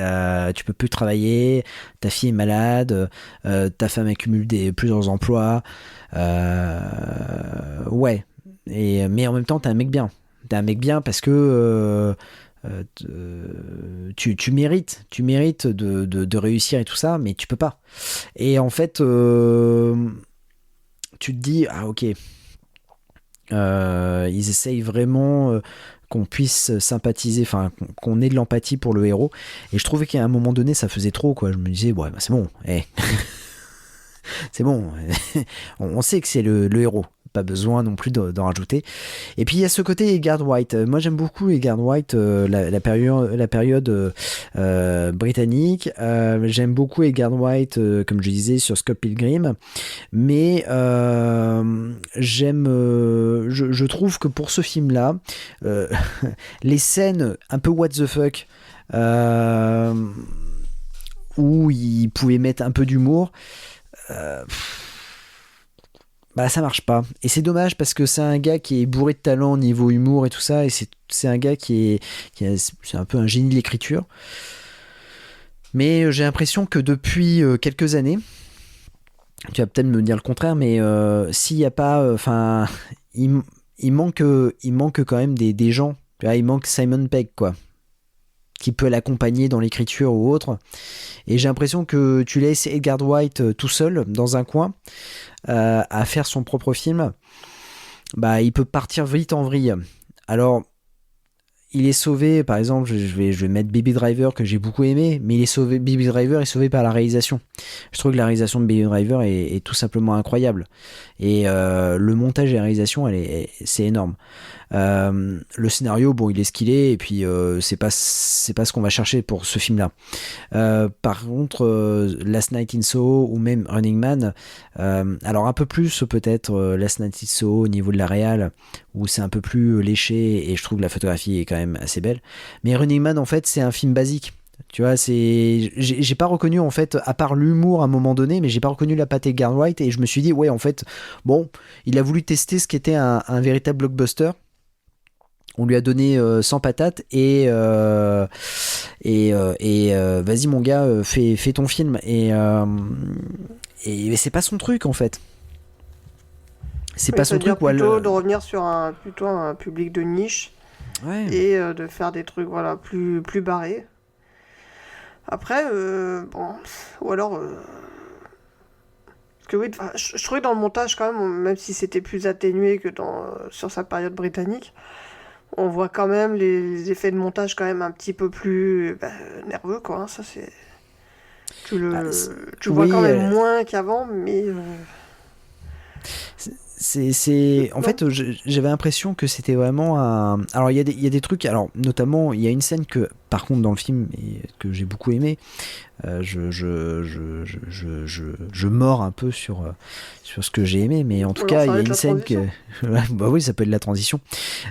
tu peux plus travailler, ta fille est malade, ta femme accumule plusieurs emplois. Ouais. Mais en même temps, t'es un mec bien. T'es un mec bien parce que tu mérites de réussir et tout ça, mais tu peux pas. Et en fait, tu te dis, ah ok. Ils essayent vraiment qu'on puisse sympathiser, enfin qu'on ait de l'empathie pour le héros. Et je trouvais qu'à un moment donné, ça faisait trop, quoi. Je me disais, ouais, bah, c'est bon, c'est bon, on sait que c'est le héros. Pas besoin non plus d'en rajouter. Et puis il y a ce côté Edgar Wright. Moi j'aime beaucoup Edgar Wright, la période britannique. J'aime beaucoup Edgar Wright, comme je disais, sur Scott Pilgrim. Mais je trouve que pour ce film-là, les scènes un peu what the fuck, où il pouvait mettre un peu d'humour, bah ça marche pas, et c'est dommage parce que c'est un gars qui est bourré de talent au niveau humour et tout ça, et c'est un gars c'est un peu un génie de l'écriture, mais j'ai l'impression que depuis quelques années, tu vas peut-être me dire le contraire, mais s'il y a pas, enfin il manque quand même des gens, il manque Simon Pegg, quoi, qui peut l'accompagner dans l'écriture ou autre. Et j'ai l'impression que tu laisses Edgar Wright tout seul dans un coin à faire son propre film, bah il peut partir vite en vrille. Alors il est sauvé, par exemple, je vais mettre Baby Driver, que j'ai beaucoup aimé, mais Baby Driver est sauvé par la réalisation. Je trouve que la réalisation de Baby Driver est tout simplement incroyable, et le montage et la réalisation, c'est énorme. Le scénario, bon, il est ce qu'il est, et puis c'est pas ce qu'on va chercher pour ce film-là. Par contre, Last Night in Soho ou même Running Man, alors un peu plus peut-être Last Night in Soho au niveau de la réal, où c'est un peu plus léché, et je trouve que la photographie est quand même assez belle. Mais Running Man, en fait, c'est un film basique. Tu vois, j'ai pas reconnu, en fait, à part l'humour à un moment donné, mais j'ai pas reconnu la patte Edgar Wright, et je me suis dit, ouais, en fait, bon, il a voulu tester ce qu'était un véritable blockbuster. On lui a donné 100 patates, et vas-y mon gars, fais ton film, et c'est pas son truc, en fait. C'est pas son truc. Plutôt de revenir sur un public de niche, ouais. Et de faire des trucs plus barrés. Après, bon, ou alors, parce que oui, je trouvais dans le montage quand même si c'était plus atténué que sur sa période britannique, on voit quand même les effets de montage quand même un petit peu plus nerveux, quoi. Hein, ça c'est, tu vois quand même moins qu'avant, mais. En fait, j'avais l'impression que c'était vraiment un... Alors il y a des trucs, alors notamment il y a une scène que par contre dans le film, et que j'ai beaucoup aimé, je mords un peu sur ce que j'ai aimé, mais en tout cas il y a une scène que bah oui, ça peut être la transition.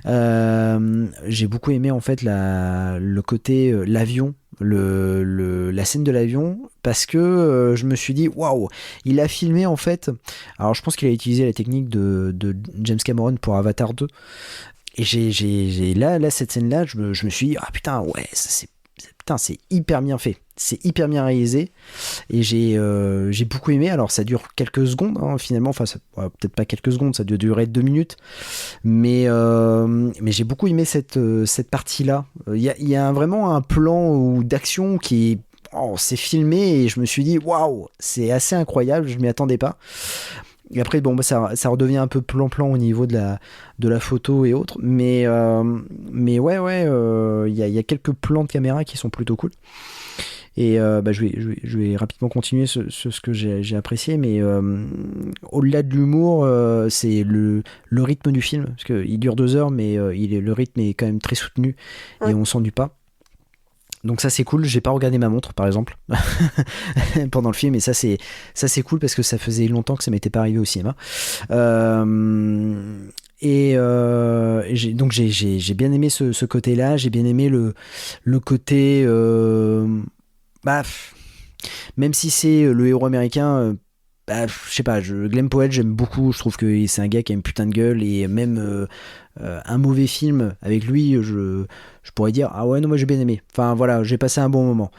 J'ai beaucoup aimé en fait le côté l'avion, la scène de l'avion, parce que je me suis dit waouh, il a filmé en fait, alors je pense qu'il a utilisé la technique de James Cameron pour Avatar 2, et j'ai là cette scène là, je me suis dit ah putain ouais, c'est hyper bien fait, c'est hyper bien réalisé, et j'ai beaucoup aimé. Alors ça dure quelques secondes, hein, finalement, enfin peut-être pas quelques secondes, ça doit durer 2 minutes, mais j'ai beaucoup aimé cette partie là. Il y a vraiment un plan d'action qui c'est filmé, et je me suis dit waouh, c'est assez incroyable, je m'y attendais pas. Et après bon, ça redevient un peu plan-plan au niveau de la photo et autres, mais ouais, il y a quelques plans de caméra qui sont plutôt cool. Et je vais rapidement continuer sur ce que j'ai apprécié, mais au-delà de l'humour, c'est le rythme du film, parce qu'il dure 2 heures, mais le rythme est quand même très soutenu, ouais. Et on s'ennuie pas. Donc ça c'est cool. J'ai pas regardé ma montre par exemple pendant le film, et ça c'est cool parce que ça faisait longtemps que ça m'était pas arrivé au cinéma. Donc j'ai bien aimé ce côté-là. J'ai bien aimé le côté même si c'est le héros américain, je sais pas, Glenn Powell j'aime beaucoup, je trouve que c'est un gars qui a une putain de gueule, et même un mauvais film avec lui, je pourrais dire ah ouais non, moi j'ai bien aimé, enfin voilà, j'ai passé un bon moment.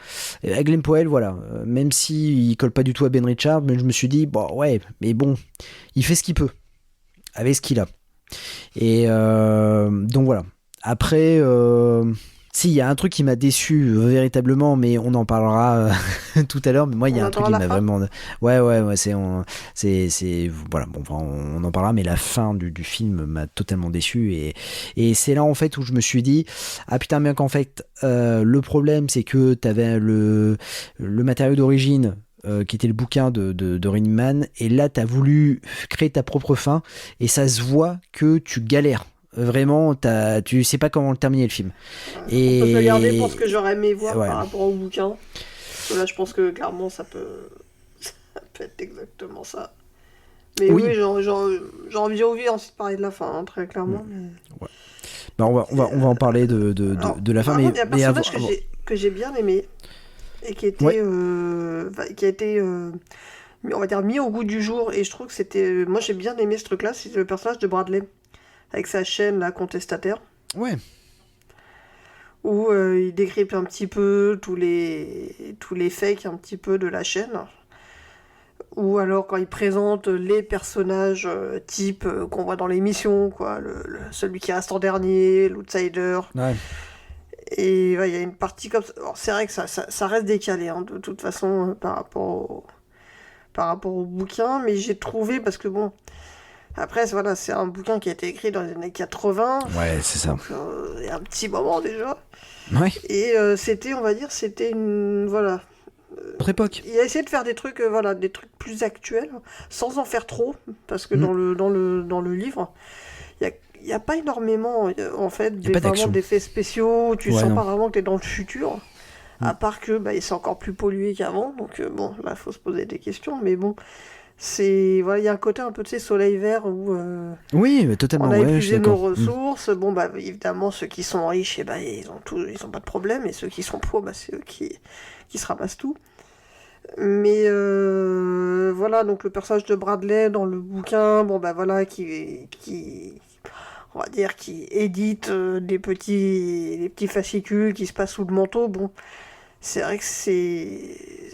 Et Glenn Powell, voilà, même si il colle pas du tout à Ben Richards, mais je me suis dit bon ouais, mais bon, il fait ce qu'il peut avec ce qu'il a, et donc voilà. Après Si, il y a un truc qui m'a déçu véritablement, mais on en parlera tout à l'heure. Mais moi, il y a un truc qui m'a vraiment. Ouais, c'est voilà. Bon, enfin, on en parlera, mais la fin du film m'a totalement déçu et c'est là en fait où je me suis dit ah putain, bien qu'en fait le problème c'est que t'avais le matériau d'origine. Qui était le bouquin de Rain Man, et là t'as voulu créer ta propre fin et ça se voit que tu galères vraiment, tu sais pas comment terminer le film. Et... On peut se regarder pour ce que j'aurais aimé voir par rapport au bouquin. Parce que là je pense que clairement ça peut être exactement ça. Mais oui, j'ai envie ensuite de parler de la fin, hein, très clairement. Mais... Ouais. Bah, on va en parler de la fin. Mais il y a un personnage que j'ai bien aimé et qui était qui a été on va dire mis au goût du jour, et je trouve que c'était moi j'ai bien aimé ce truc là, c'est le personnage de Bradley avec sa chaîne là contestataire, où il décrypte un petit peu tous les fakes un petit peu de la chaîne, ou alors quand il présente les personnages type qu'on voit dans l'émission, quoi, celui qui reste en dernier, l'outsider. Et il y a une partie comme ça. Alors, c'est vrai que ça reste décalé, hein, de toute façon, par rapport au bouquin, mais j'ai trouvé, parce que bon, après, voilà, c'est un bouquin qui a été écrit dans les années 80. Ouais, c'est ça. Il y a un petit moment déjà. Ouais. Et c'était une. Voilà. Autre époque. Il a essayé de faire des trucs, des trucs plus actuels, sans en faire trop, parce que dans le livre, il n'y a pas énormément, en fait, vraiment d'effets spéciaux. Tu sens pas vraiment que tu es dans le futur. À part que c'est encore plus pollué qu'avant. Donc, bon, là, il faut se poser des questions. Mais bon, il y a un côté un peu de ces soleils verts où oui, totalement, on a épuisé nos ressources. Bon, évidemment, ceux qui sont riches, ils ont pas de problème. Et ceux qui sont pauvres, c'est eux qui se ramassent tout. Mais voilà, donc le personnage de Bradley dans le bouquin, qui on va dire, qui édite des petits fascicules qui se passent sous le manteau. Bon, c'est vrai que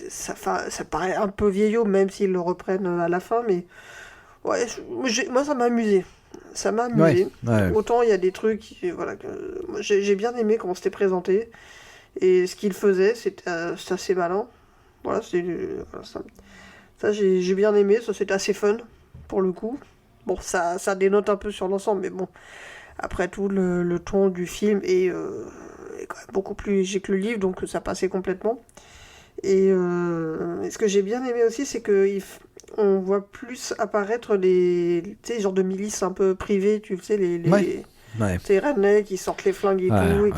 ça paraît un peu vieillot, même s'ils le reprennent à la fin, mais ouais, moi ça m'a amusé. Ça m'a amusé. Ouais. Autant il y a des trucs, moi, j'ai bien aimé comment c'était présenté, et ce qu'il faisait, c'était assez malin. Voilà, ça j'ai bien aimé, ça c'était assez fun, pour le coup. Bon, ça dénote un peu sur l'ensemble, mais bon, après tout, le ton du film est quand même beaucoup plus léger que le livre, donc ça passait complètement. Et ce que j'ai bien aimé aussi, c'est qu'on voit plus apparaître les genres de milices un peu privées, tu sais, les rednecks qui sortent les flingues et tout.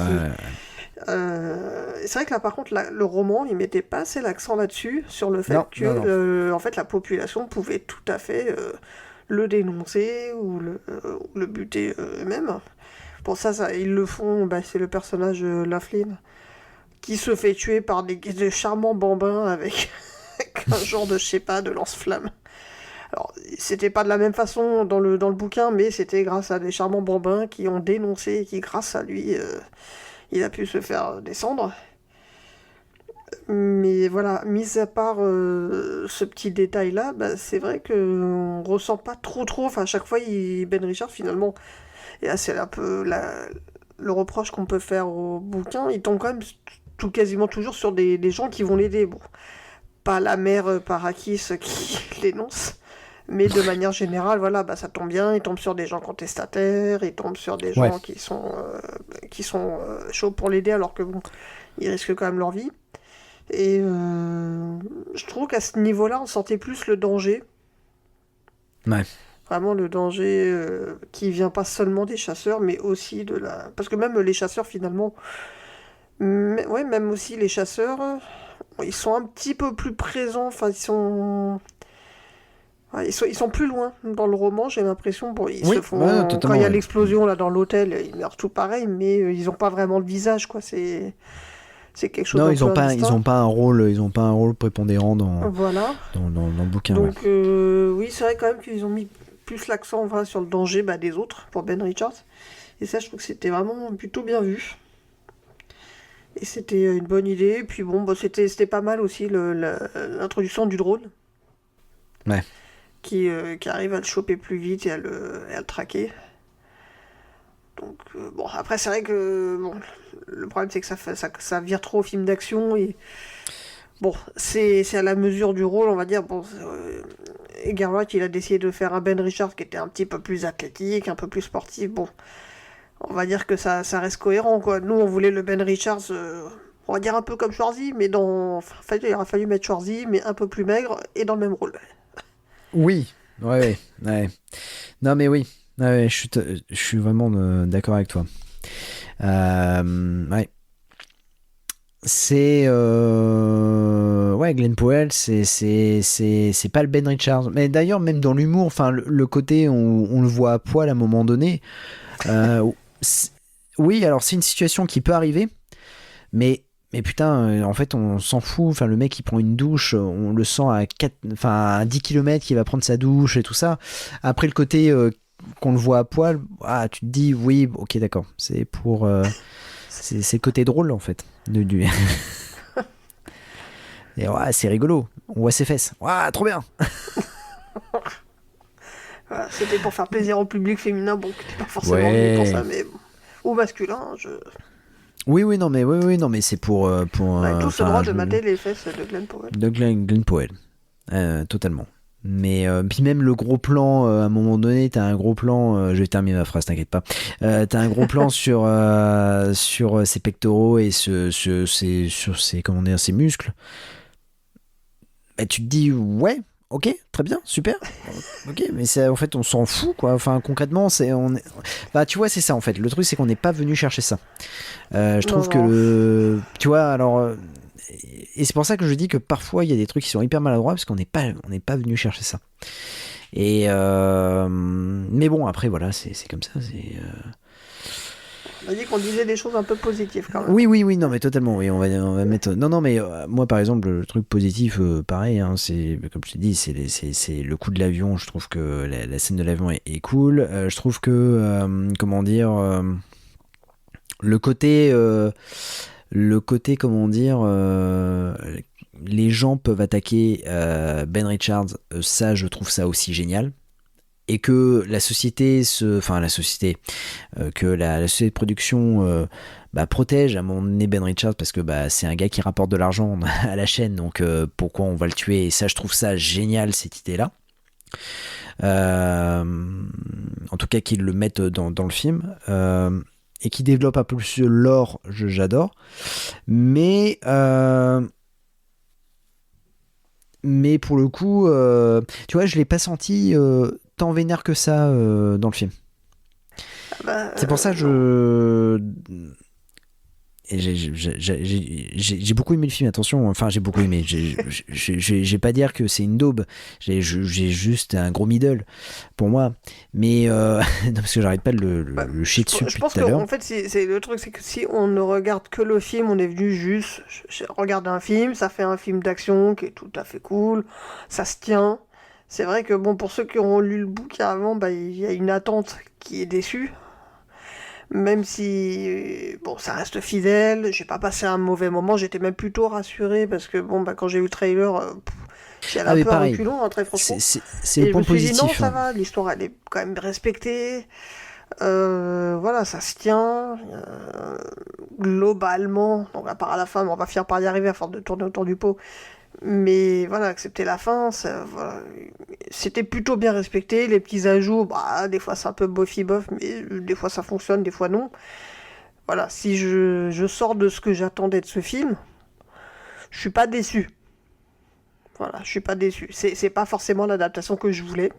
C'est vrai que là, par contre, le roman, il mettait pas assez l'accent là-dessus, sur le fait que en fait, la population pouvait tout à fait le dénoncer ou le buter eux-mêmes. Pour ça, ils le font, c'est le personnage Laughlin qui se fait tuer par des charmants bambins avec un genre de, je sais pas, de lance-flamme. Alors, c'était pas de la même façon dans le bouquin, mais c'était grâce à des charmants bambins qui ont dénoncé et qui, grâce à lui, il a pu se faire descendre. Mais voilà, mis à part ce petit détail-là, c'est vrai qu'on ressent pas trop. Enfin, à chaque fois, Ben Richards, finalement, et là, c'est un peu le reproche qu'on peut faire au bouquin, il tombe quand même quasiment toujours sur des gens qui vont l'aider. Bon, pas la mère Parakis qui l'énonce, mais de manière générale, voilà, ça tombe bien, il tombe sur des gens contestataires, il tombe sur des gens qui sont chauds pour l'aider, alors que bon, ils risquent quand même leur vie. Et je trouve qu'à ce niveau-là, on sentait plus le danger. Ouais. Vraiment le danger qui vient pas seulement des chasseurs, mais aussi de la... Parce que même les chasseurs, finalement... même aussi les chasseurs, ils sont un petit peu plus présents, enfin, ils sont plus loin dans le roman, j'ai l'impression. Bon, se font... quand il y a l'explosion là dans l'hôtel, ils meurent tout pareil, mais ils ont pas vraiment le visage, quoi. C'est quelque chose. Non, ils ont pas un rôle prépondérant dans le bouquin. Donc oui, c'est vrai quand même qu'ils ont mis plus l'accent sur le danger des autres pour Ben Richards. Et ça, je trouve que c'était vraiment plutôt bien vu. Et c'était une bonne idée. Et puis bon, c'était pas mal aussi l'introduction du drone. Ouais. Qui arrive à le choper plus vite et à le traquer. Donc, bon, après, c'est vrai que bon, le problème, c'est que ça vire trop au film d'action. Et bon, c'est à la mesure du rôle, on va dire. Bon, Edgar Wright, il a décidé de faire un Ben Richards qui était un petit peu plus athlétique, un peu plus sportif. Bon, on va dire que ça reste cohérent, quoi. Nous, on voulait le Ben Richards, on va dire un peu comme Schwarzy, mais en fait, il aurait fallu mettre Schwarzy, mais un peu plus maigre et dans le même rôle. Oui, ouais. Non, mais oui. Ouais, je suis vraiment d'accord avec toi. Ouais. C'est ouais, Glenn Powell, c'est pas le Ben Richards, mais d'ailleurs même dans l'humour, enfin le côté on le voit à poil à un moment donné, oui, alors c'est une situation qui peut arriver, mais putain, en fait on s'en fout, enfin le mec il prend une douche, on le sent à 10 km qu'il va prendre sa douche et tout ça. Après le côté qu'on le voit à poil, tu te dis oui, ok, d'accord, c'est pour c'est le côté drôle en fait et ouais, c'est rigolo, on voit ses fesses, ouais, trop bien. Voilà, c'était pour faire plaisir au public féminin, bon, c'était pas forcément mieux pour ça, mais bon. Ou masculin, oui, non mais c'est pour on a tous le droit de mater les fesses de Glenn Powell. De Glenn Powell, totalement. Mais puis même le gros plan, à un moment donné, t'as un gros plan, je vais terminer ma phrase, t'inquiète pas. T'as un gros plan sur ses pectoraux et sur ses comment dire, ses muscles. Bah, tu te dis ouais, ok, très bien, super. Ok, mais c'est, en fait on s'en fout quoi. Enfin concrètement bah tu vois, c'est ça en fait. Le truc c'est qu'on n'est pas venu chercher ça. Je trouve que tu vois, alors et c'est pour ça que je dis que parfois il y a des trucs qui sont hyper maladroits parce qu'on n'est pas venu chercher ça. Et mais bon, après voilà, c'est comme ça, On a dit qu'on disait des choses un peu positives quand même. Oui, non mais totalement, oui, on va mettre non mais moi par exemple le truc positif pareil, hein, c'est comme je t'ai dit, c'est le coup de l'avion. Je trouve que la scène de l'avion est cool. Je trouve que comment dire, le côté comment dire, les gens peuvent attaquer Ben Richards, ça je trouve ça aussi génial. Et que la société que la société de production protège à mon donné Ben Richards, parce que c'est un gars qui rapporte de l'argent à la chaîne, donc pourquoi on va le tuer? Et ça, je trouve ça génial, cette idée-là. En tout cas, qu'ils le mettent dans le film. Et qui développe un peu plus l'or, j'adore. Mais pour le coup, tu vois, je l'ai pas senti tant vénère que ça dans le film. C'est pour ça que j'ai beaucoup aimé le film, attention, enfin j'ai beaucoup aimé, j'ai pas dire que c'est une daube, j'ai juste un gros middle pour moi, mais non, parce que j'arrête pas de le chier dessus depuis tout à l'heure. Je pense qu'en fait c'est le truc, c'est que si on ne regarde que le film, on est venu juste regarder un film, ça fait un film d'action qui est tout à fait cool, ça se tient. C'est vrai que bon, pour ceux qui ont lu le bouquin avant, il y a une attente qui est déçue. Même si bon, ça reste fidèle, j'ai pas passé un mauvais moment, j'étais même plutôt rassuré parce que bon, quand j'ai eu le trailer, j'ai un peu un reculon, hein, très franchement. C'est le point positif. Non, ça va, l'histoire elle est quand même respectée. Voilà, ça se tient globalement. Donc à part à la fin, on va finir par y arriver à force de tourner autour du pot. Mais voilà, accepter la fin, voilà, c'était plutôt bien respecté. Les petits ajouts, des fois c'est un peu bof, mais des fois ça fonctionne, des fois non. Voilà, si je sors de ce que j'attendais de ce film, je suis pas déçu. Voilà, je suis pas déçu. C'est pas forcément l'adaptation que je voulais,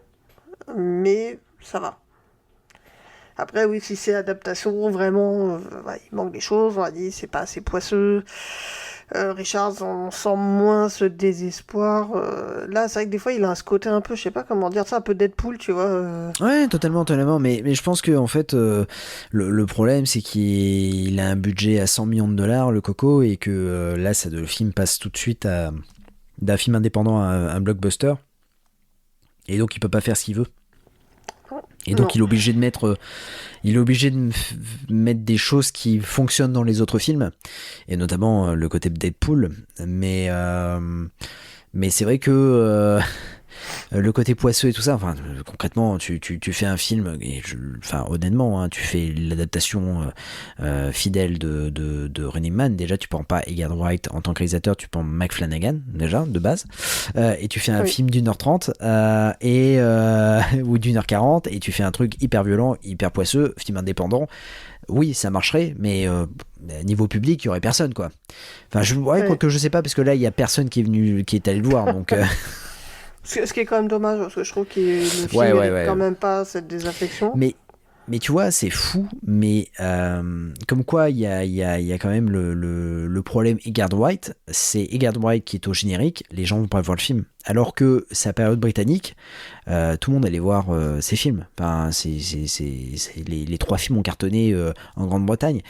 mais ça va. Après, oui, si c'est adaptation, vraiment, il manque des choses, on a dit, c'est pas assez poisseux. Richards, on sent moins ce désespoir. Là, c'est vrai que des fois, il a ce côté un peu, je sais pas comment dire ça, un peu Deadpool, tu vois. Ouais, totalement. Mais je pense que en fait, le problème, c'est qu'il a un budget à 100 millions de dollars, le Coco, et que là, le film passe tout de suite d'un film indépendant à un blockbuster. Et donc, il peut pas faire ce qu'il veut. Et donc il est obligé de mettre des choses qui fonctionnent dans les autres films, et notamment le côté Deadpool. Mais c'est vrai que le côté poisseux et tout ça, enfin concrètement tu fais un film et honnêtement hein, tu fais l'adaptation fidèle de Running Man, déjà tu prends pas Edgar Wright en tant que réalisateur, tu prends Mike Flanagan déjà de base et tu fais un film d'1h30 ou d'1h40 et tu fais un truc hyper violent, hyper poisseux, film indépendant. Oui, ça marcherait, mais niveau public, il y aurait personne, quoi. Enfin, quoique je sais pas, parce que là, il y a personne qui est allé le voir, donc. Ce qui est quand même dommage, parce que je trouve que le film n'a quand même pas cette désaffection. Mais tu vois, c'est fou, mais comme quoi il y a quand même le problème Edgar Wright, c'est Edgar Wright qui est au générique, les gens vont pas voir le film. Alors que sa période britannique, tout le monde allait voir ses films. Enfin, les 3 films ont cartonné en Grande-Bretagne.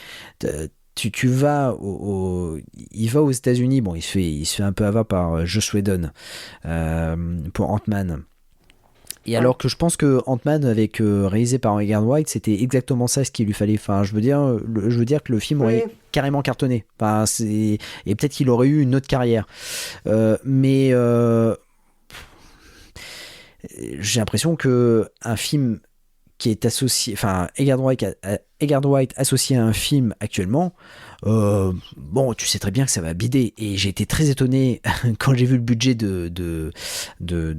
Tu vas il va aux États-Unis, bon, il se fait un peu avoir par Joss Whedon pour Ant-Man. Et alors que je pense que Ant-Man avec réalisé par Edgar Wright, c'était exactement ça ce qu'il lui fallait. Enfin, je veux dire que le film aurait carrément cartonné. Enfin, et peut-être qu'il aurait eu une autre carrière. Mais j'ai l'impression que un film qui est associé, enfin Edgar Wright associé à un film actuellement, bon, tu sais très bien que ça va bider. Et j'ai été très étonné quand j'ai vu le budget de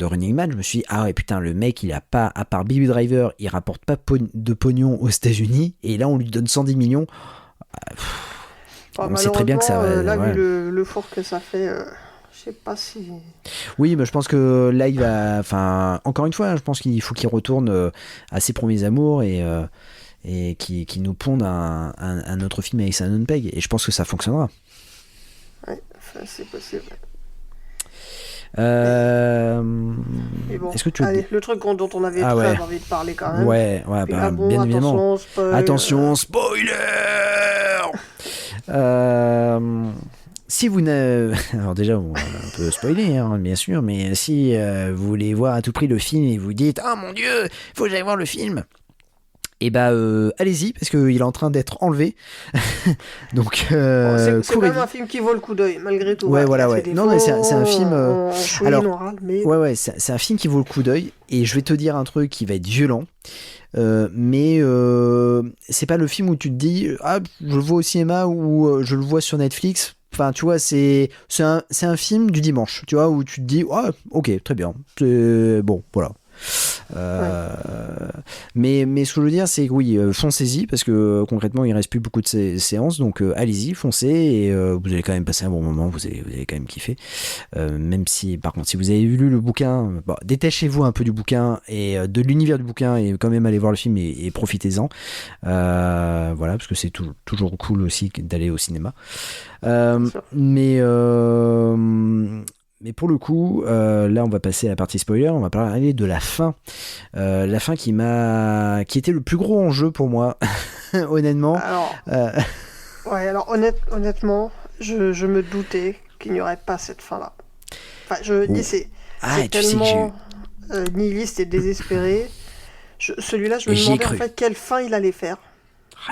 Running Man. Je me suis dit, ah ouais, putain, le mec, il a pas, à part Baby Driver, il rapporte pas de pognon aux États-Unis. Et là, on lui donne 110 millions. On sait très bien que ça va. Là, vu le four que ça fait. Je sais pas si. Oui, mais je pense que là, il va. Enfin, encore une fois, je pense qu'il faut qu'il retourne à ses premiers amours et qui nous pondent un autre film avec Simon Pegg. Et je pense que ça fonctionnera. Ouais, c'est possible. Mais bon, est-ce que tu le truc dont on avait très envie de parler quand même. Ouais, bien évidemment. Attention, spoiler. Si vous n'avez... Alors déjà, on peut spoiler, hein, bien sûr, mais si vous voulez voir à tout prix le film et vous dites « Ah mon Dieu, il faut que j'aille voir le film !» Et allez-y, parce qu'il est en train d'être enlevé. Donc, c'est quand même un film qui vaut le coup d'œil, malgré tout. Ouais. Non, mais c'est un film... c'est un film qui vaut le coup d'œil, et je vais te dire un truc qui va être violent. Mais c'est pas le film où tu te dis « Ah, je le vois au cinéma » ou « Je le vois sur Netflix ». Enfin, tu vois, c'est un film du dimanche, tu vois, où tu te dis, ah, ok, très bien, c'est bon, voilà. Mais ce que je veux dire, c'est que oui, foncez-y, parce que concrètement, il reste plus beaucoup de séances, donc allez-y, foncez, et vous allez quand même passer un bon moment, vous allez quand même kiffer. Même si, par contre, si vous avez lu le bouquin, détachez-vous un peu du bouquin et de l'univers du bouquin, et quand même allez voir le film et profitez-en. Voilà, parce que c'est toujours cool aussi d'aller au cinéma. Mais pour le coup, là on va passer à la partie spoiler, on va parler de la fin. La fin qui était le plus gros enjeu pour moi, honnêtement. Alors, honnêtement, je me doutais qu'il n'y aurait pas cette fin-là. Enfin, je me dis, c'est tellement nihiliste et désespéré. Celui-là, je me demandais en fait quelle fin il allait faire.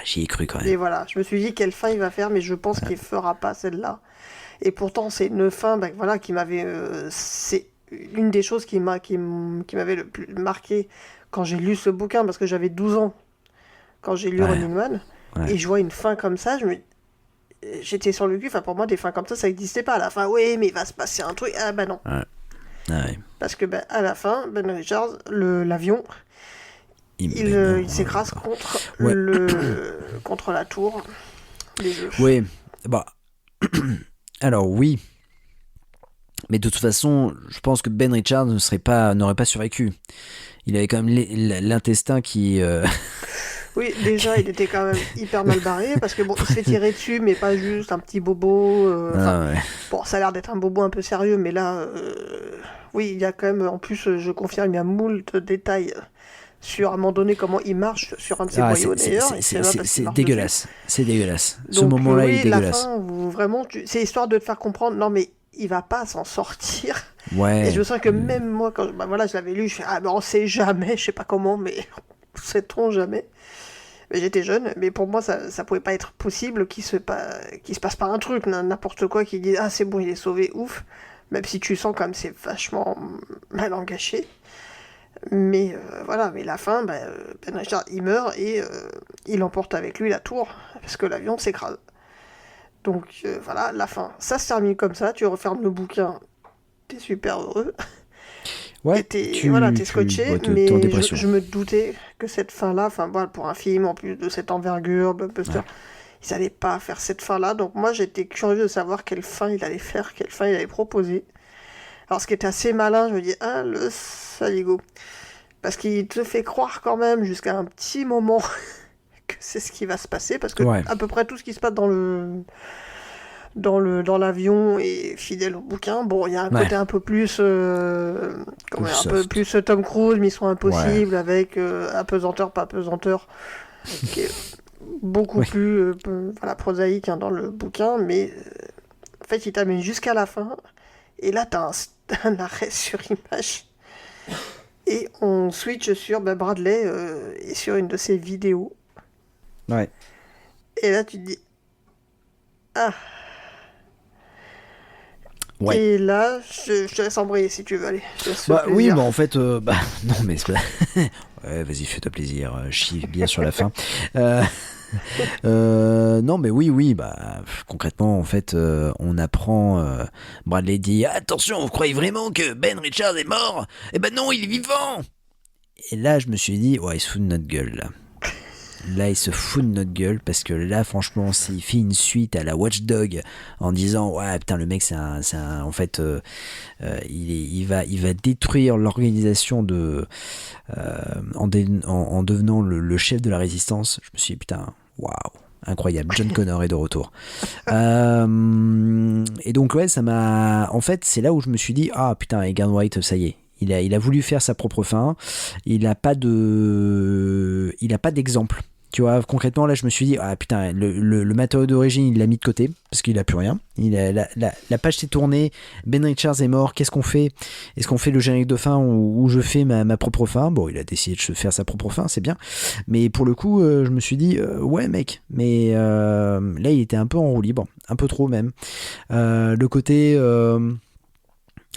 J'y ai cru quand même. Et voilà, je me suis dit quelle fin il va faire, mais je pense qu'il fera pas celle-là. Et pourtant, c'est une fin qui m'avait... c'est une des choses qui m'avait le plus marqué quand j'ai lu ce bouquin, parce que j'avais 12 ans quand j'ai lu Running Man, et je vois une fin comme ça, j'étais sur le cul. Enfin, pour moi, des fins comme ça n'existait pas. À la fin, oui, mais il va se passer un truc. Ah bah non. Parce que à la fin, Ben Richards, l'avion... Il s'écrase contre la tour des jeux. Oui, alors oui, mais de toute façon, je pense que Ben Richards n'aurait pas survécu. Il avait quand même l'intestin qui... Oui, déjà, il était quand même hyper mal barré, parce que bon, il se fait tirer dessus, mais pas juste un petit bobo. Bon, ça a l'air d'être un bobo un peu sérieux, mais là, oui, il y a quand même, en plus, je confirme, il y a moult détails sur, à un moment donné, comment il marche sur un de ses boyaux, d'ailleurs. C'est dégueulasse. C'est dégueulasse. Donc, ce moment-là, il est dégueulasse. La fin, vraiment, c'est histoire de te faire comprendre, non, mais il va pas s'en sortir. Ouais. Et je sens que même moi, quand je l'avais lu, je fais, on sait jamais, je sais pas comment, mais sait-on jamais. Mais j'étais jeune, mais pour moi, ça pouvait pas être possible qu'il se passe pas un truc, n'importe quoi, qui dit, ah, c'est bon, il est sauvé, ouf. Même si tu sens comme c'est vachement mal engagé. Mais voilà, mais la fin, Ben Richards, il meurt et il emporte avec lui la tour, parce que l'avion s'écrase. Donc voilà, la fin. Ça se termine comme ça, tu refermes le bouquin, t'es super heureux. Ouais, et t'es scotché, mais je me doutais que cette fin-là, voilà, pour un film en plus de cette envergure, blockbuster, ils n'allaient pas faire cette fin-là. Donc moi, j'étais curieux de savoir quelle fin il allait faire, quelle fin il allait proposer. Alors ce qui était assez malin, je me dis, le saligo. Parce qu'il te fait croire quand même, jusqu'à un petit moment, que c'est ce qui va se passer, parce que à peu près tout ce qui se passe dans l'avion est fidèle au bouquin. Bon, il y a un côté un peu plus plus Tom Cruise, Mission Impossible, avec apesanteur, pas apesanteur, qui est beaucoup plus prosaïque dans le bouquin, mais en fait il t'amène jusqu'à la fin, et là t'as un arrêt sur image. Et on switch sur Bradley et sur une de ses vidéos. Ouais. Et là, tu te dis... Ouais. Et là, je te laisse embrayer si tu veux aller. Oui, en fait... non, mais... ouais, vas-y, fais-toi plaisir. Chie bien sur la fin. Non, mais oui, concrètement, en fait, on apprend. Bradley dit attention, vous croyez vraiment que Ben Richards est mort? Eh ben non, il est vivant. Et là, je me suis dit, il se fout de notre gueule là. Là, il se fout de notre gueule, parce que là, franchement, s'il fait une suite à la Watchdog en disant putain, le mec, en fait, il va détruire l'organisation en devenant le chef de la résistance. Je me suis dit putain, waouh, incroyable, John Connor est de retour. Et donc ça m'a, en fait, c'est là où je me suis dit putain, Edgar Wright, ça y est. Il a voulu faire sa propre fin. Il a pas d'exemple. Tu vois, concrètement, là, je me suis dit, putain, le matériau d'origine, il l'a mis de côté, parce qu'il a plus rien. La page s'est tournée, Ben Richards est mort, qu'est-ce qu'on fait? Est-ce qu'on fait le générique de fin où je fais ma propre fin? Bon, il a décidé de faire sa propre fin, c'est bien. Mais pour le coup, je me suis dit, ouais, mec, mais là, il était un peu en roue libre, un peu trop même. Le côté...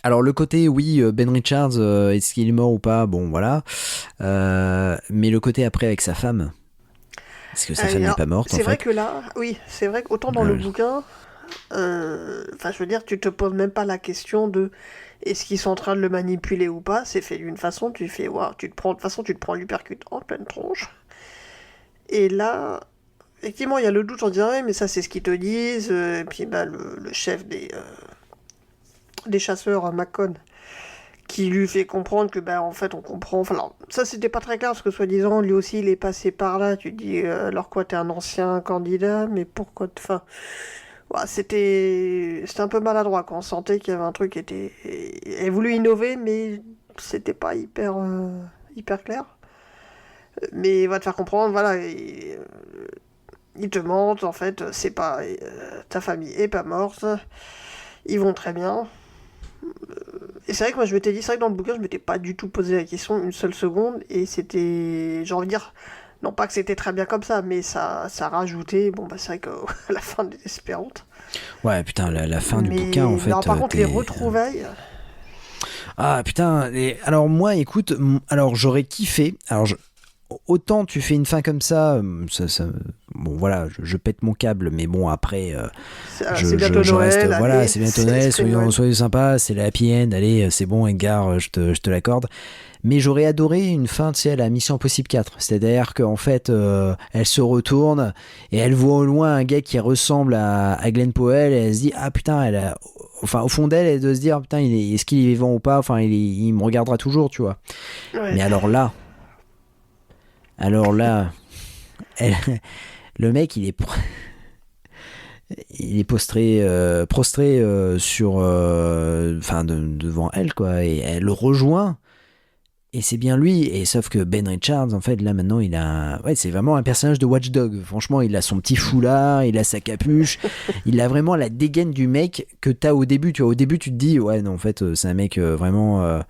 Alors le côté Ben Richards, est-ce qu'il est mort ou pas? Bon voilà, mais le côté après avec sa femme, est-ce que sa femme n'est pas morte? C'est vrai que là, c'est vrai qu'autant dans le bouquin, je veux dire, tu te poses même pas la question de est-ce qu'ils sont en train de le manipuler ou pas. C'est fait d'une façon, tu fais tu te prends l'hypercute en pleine tronche. Et là, effectivement, il y a le doute en disant mais ça c'est ce qu'ils te disent. Et puis le chef des chasseurs, Macon, qui lui fait comprendre que en fait on comprend, ça c'était pas très clair, parce que soi-disant lui aussi il est passé par là. Tu dis alors quoi, t'es un ancien candidat, mais pourquoi c'était un peu maladroit, on sentait qu'il y avait un truc qui était... Elle a voulu innover, mais c'était pas hyper clair, mais il va te faire comprendre, il te mente, en fait c'est pas ta famille est pas morte, ils vont très bien. Et c'est vrai que moi je m'étais dit, c'est vrai que dans le bouquin je m'étais pas du tout posé la question une seule seconde, et c'était, j'ai envie de dire, non pas que c'était très bien comme ça, mais ça rajoutait, c'est vrai qu'à la fin désespérante. Ouais putain, la fin du bouquin en fait. Non, par contre les retrouvailles... putain, alors moi écoute, j'aurais kiffé, autant tu fais une fin comme ça, bon voilà, je pète mon câble, mais bon après, c'est bientôt Noël, reste, c'est bientôt Noël, soyons sympas, c'est la happy end, allez, c'est bon Edgar, je te l'accorde. Mais j'aurais adoré une fin, tu sais, à la Mission Impossible 4, c'est-à-dire qu'en fait, elle se retourne et elle voit au loin un gars qui ressemble à Glenn Powell, et elle se dit putain, au fond d'elle, elle doit se dire putain, est-ce qu'il est vivant ou pas, il me regardera toujours, tu vois. Ouais. Mais alors là, le mec il est prostré sur devant elle, quoi, et elle le rejoint, et c'est bien lui, et sauf que Ben Richards en fait là maintenant c'est vraiment un personnage de Watchdog. Franchement, il a son petit foulard, il a sa capuche, il a vraiment la dégaine du mec que t'as au début, tu vois. Au début tu te dis ouais non, en fait c'est un mec vraiment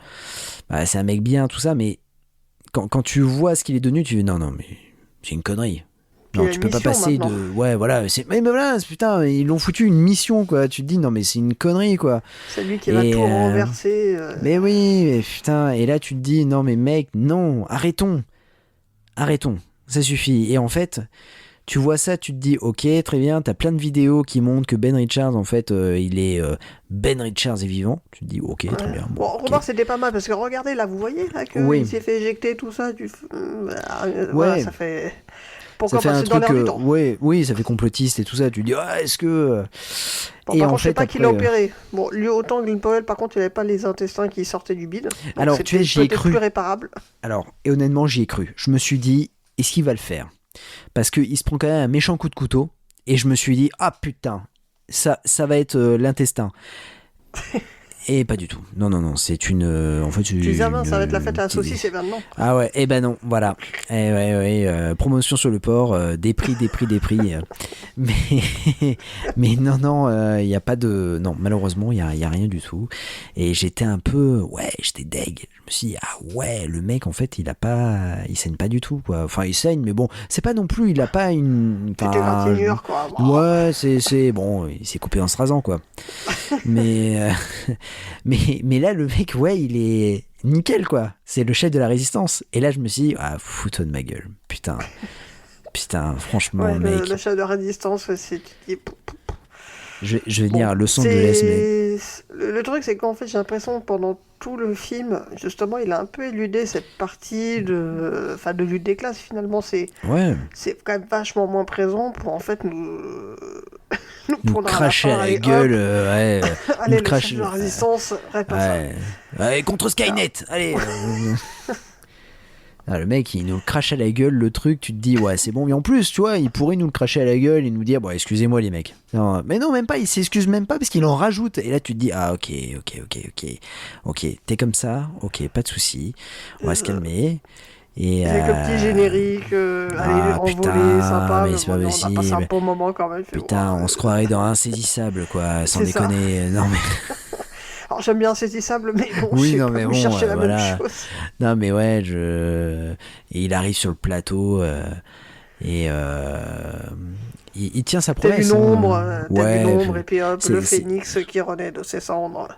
c'est un mec bien, tout ça, mais quand tu vois ce qu'il est devenu, tu dis non mais c'est une connerie. Puis non, tu peux pas passer maintenant. de... Ouais, voilà, mais voilà, putain, ils l'ont foutu une mission, quoi. Tu te dis, non, mais c'est une connerie, quoi. C'est lui qui va tout renverser. Mais oui, mais putain, et là, tu te dis, non, mais mec, non, arrêtons, ça suffit. Et en fait, tu vois ça, tu te dis, ok, très bien, t'as plein de vidéos qui montrent que Ben Richards, en fait, Ben Richards est vivant. Tu te dis, ok, très bien. Bon, okay. Remarque, c'était pas mal, parce que regardez, là, vous voyez, là, qu'il s'est fait éjecter, tout ça, voilà, ça fait... Pourquoi ça fait passer un dans truc, l'air du temps oui, ça fait complotiste et tout ça. Tu te dis, est-ce que... Bon, et par en contre, je sais fait, pas qui l'a après, opéré. Bon, lui, autant Glenn Powell, par contre, il avait pas les intestins qui sortaient du bide. Alors, tu sais, j'y ai cru. Plus réparable. Alors, et honnêtement, j'y ai cru. Je me suis dit, est-ce qu'il va le faire ? Parce qu'il se prend quand même un méchant coup de couteau. Et je me suis dit, ah putain, ça va être l'intestin. Et pas du tout. Non, c'est une... en fait, Tu disais, ça va être la fête à la saucisse, et maintenant. Ah ouais, et ben non, voilà. Promotion sur le port, des prix. Mais non, il n'y a pas de... Non, malheureusement, il y a rien du tout. Et j'étais un peu... Ouais, j'étais deg. Je me suis dit, ah ouais, le mec, en fait, il saigne pas du tout, quoi. Enfin, il saigne, mais bon, c'est pas non plus... Il a pas une... C'était gratinure, quoi. Ouais, c'est... Bon, il s'est coupé en se rasant, quoi. Mais là, le mec, ouais, il est nickel, quoi. C'est le chef de la résistance. Et là, je me suis dit, ah, fous-toi de ma gueule. Putain, franchement, ouais, mec. Le chef de la résistance, c'est... Je vais dire Los Angeles, mais... Le truc, c'est qu'en fait, j'ai l'impression que pendant tout le film, justement, il a un peu éludé cette partie de lutte des classes, finalement. C'est quand même vachement moins présent pour, en fait, nous cracher à la gueule, allez, nous cracher de la résistance, allez, contre Skynet, allez. Ah, le mec, il nous crache à la gueule le truc, tu te dis, ouais, c'est bon, mais en plus, tu vois, il pourrait nous le cracher à la gueule et nous dire, bon, excusez-moi les mecs. Non, mais non, même pas, il s'excuse même pas parce qu'il en rajoute. Et là, tu te dis, ah, ok, t'es comme ça, ok, pas de souci, on va se calmer. Et avec le petit générique, allez, envolé, sympa, mais c'est pas possible. On a passé un bon moment quand même. Putain, on se croirait dans Insaisissable, quoi, sans déconner. Non, mais... Alors j'aime bien Saisissable, mais bon, oui, je sais non, pas, mais vous bon, cherchez la voilà. même chose. Non, mais ouais, et il arrive sur le plateau et il tient sa promesse. T'as une ombre, et puis hop, le phénix qui renaît de ses cendres.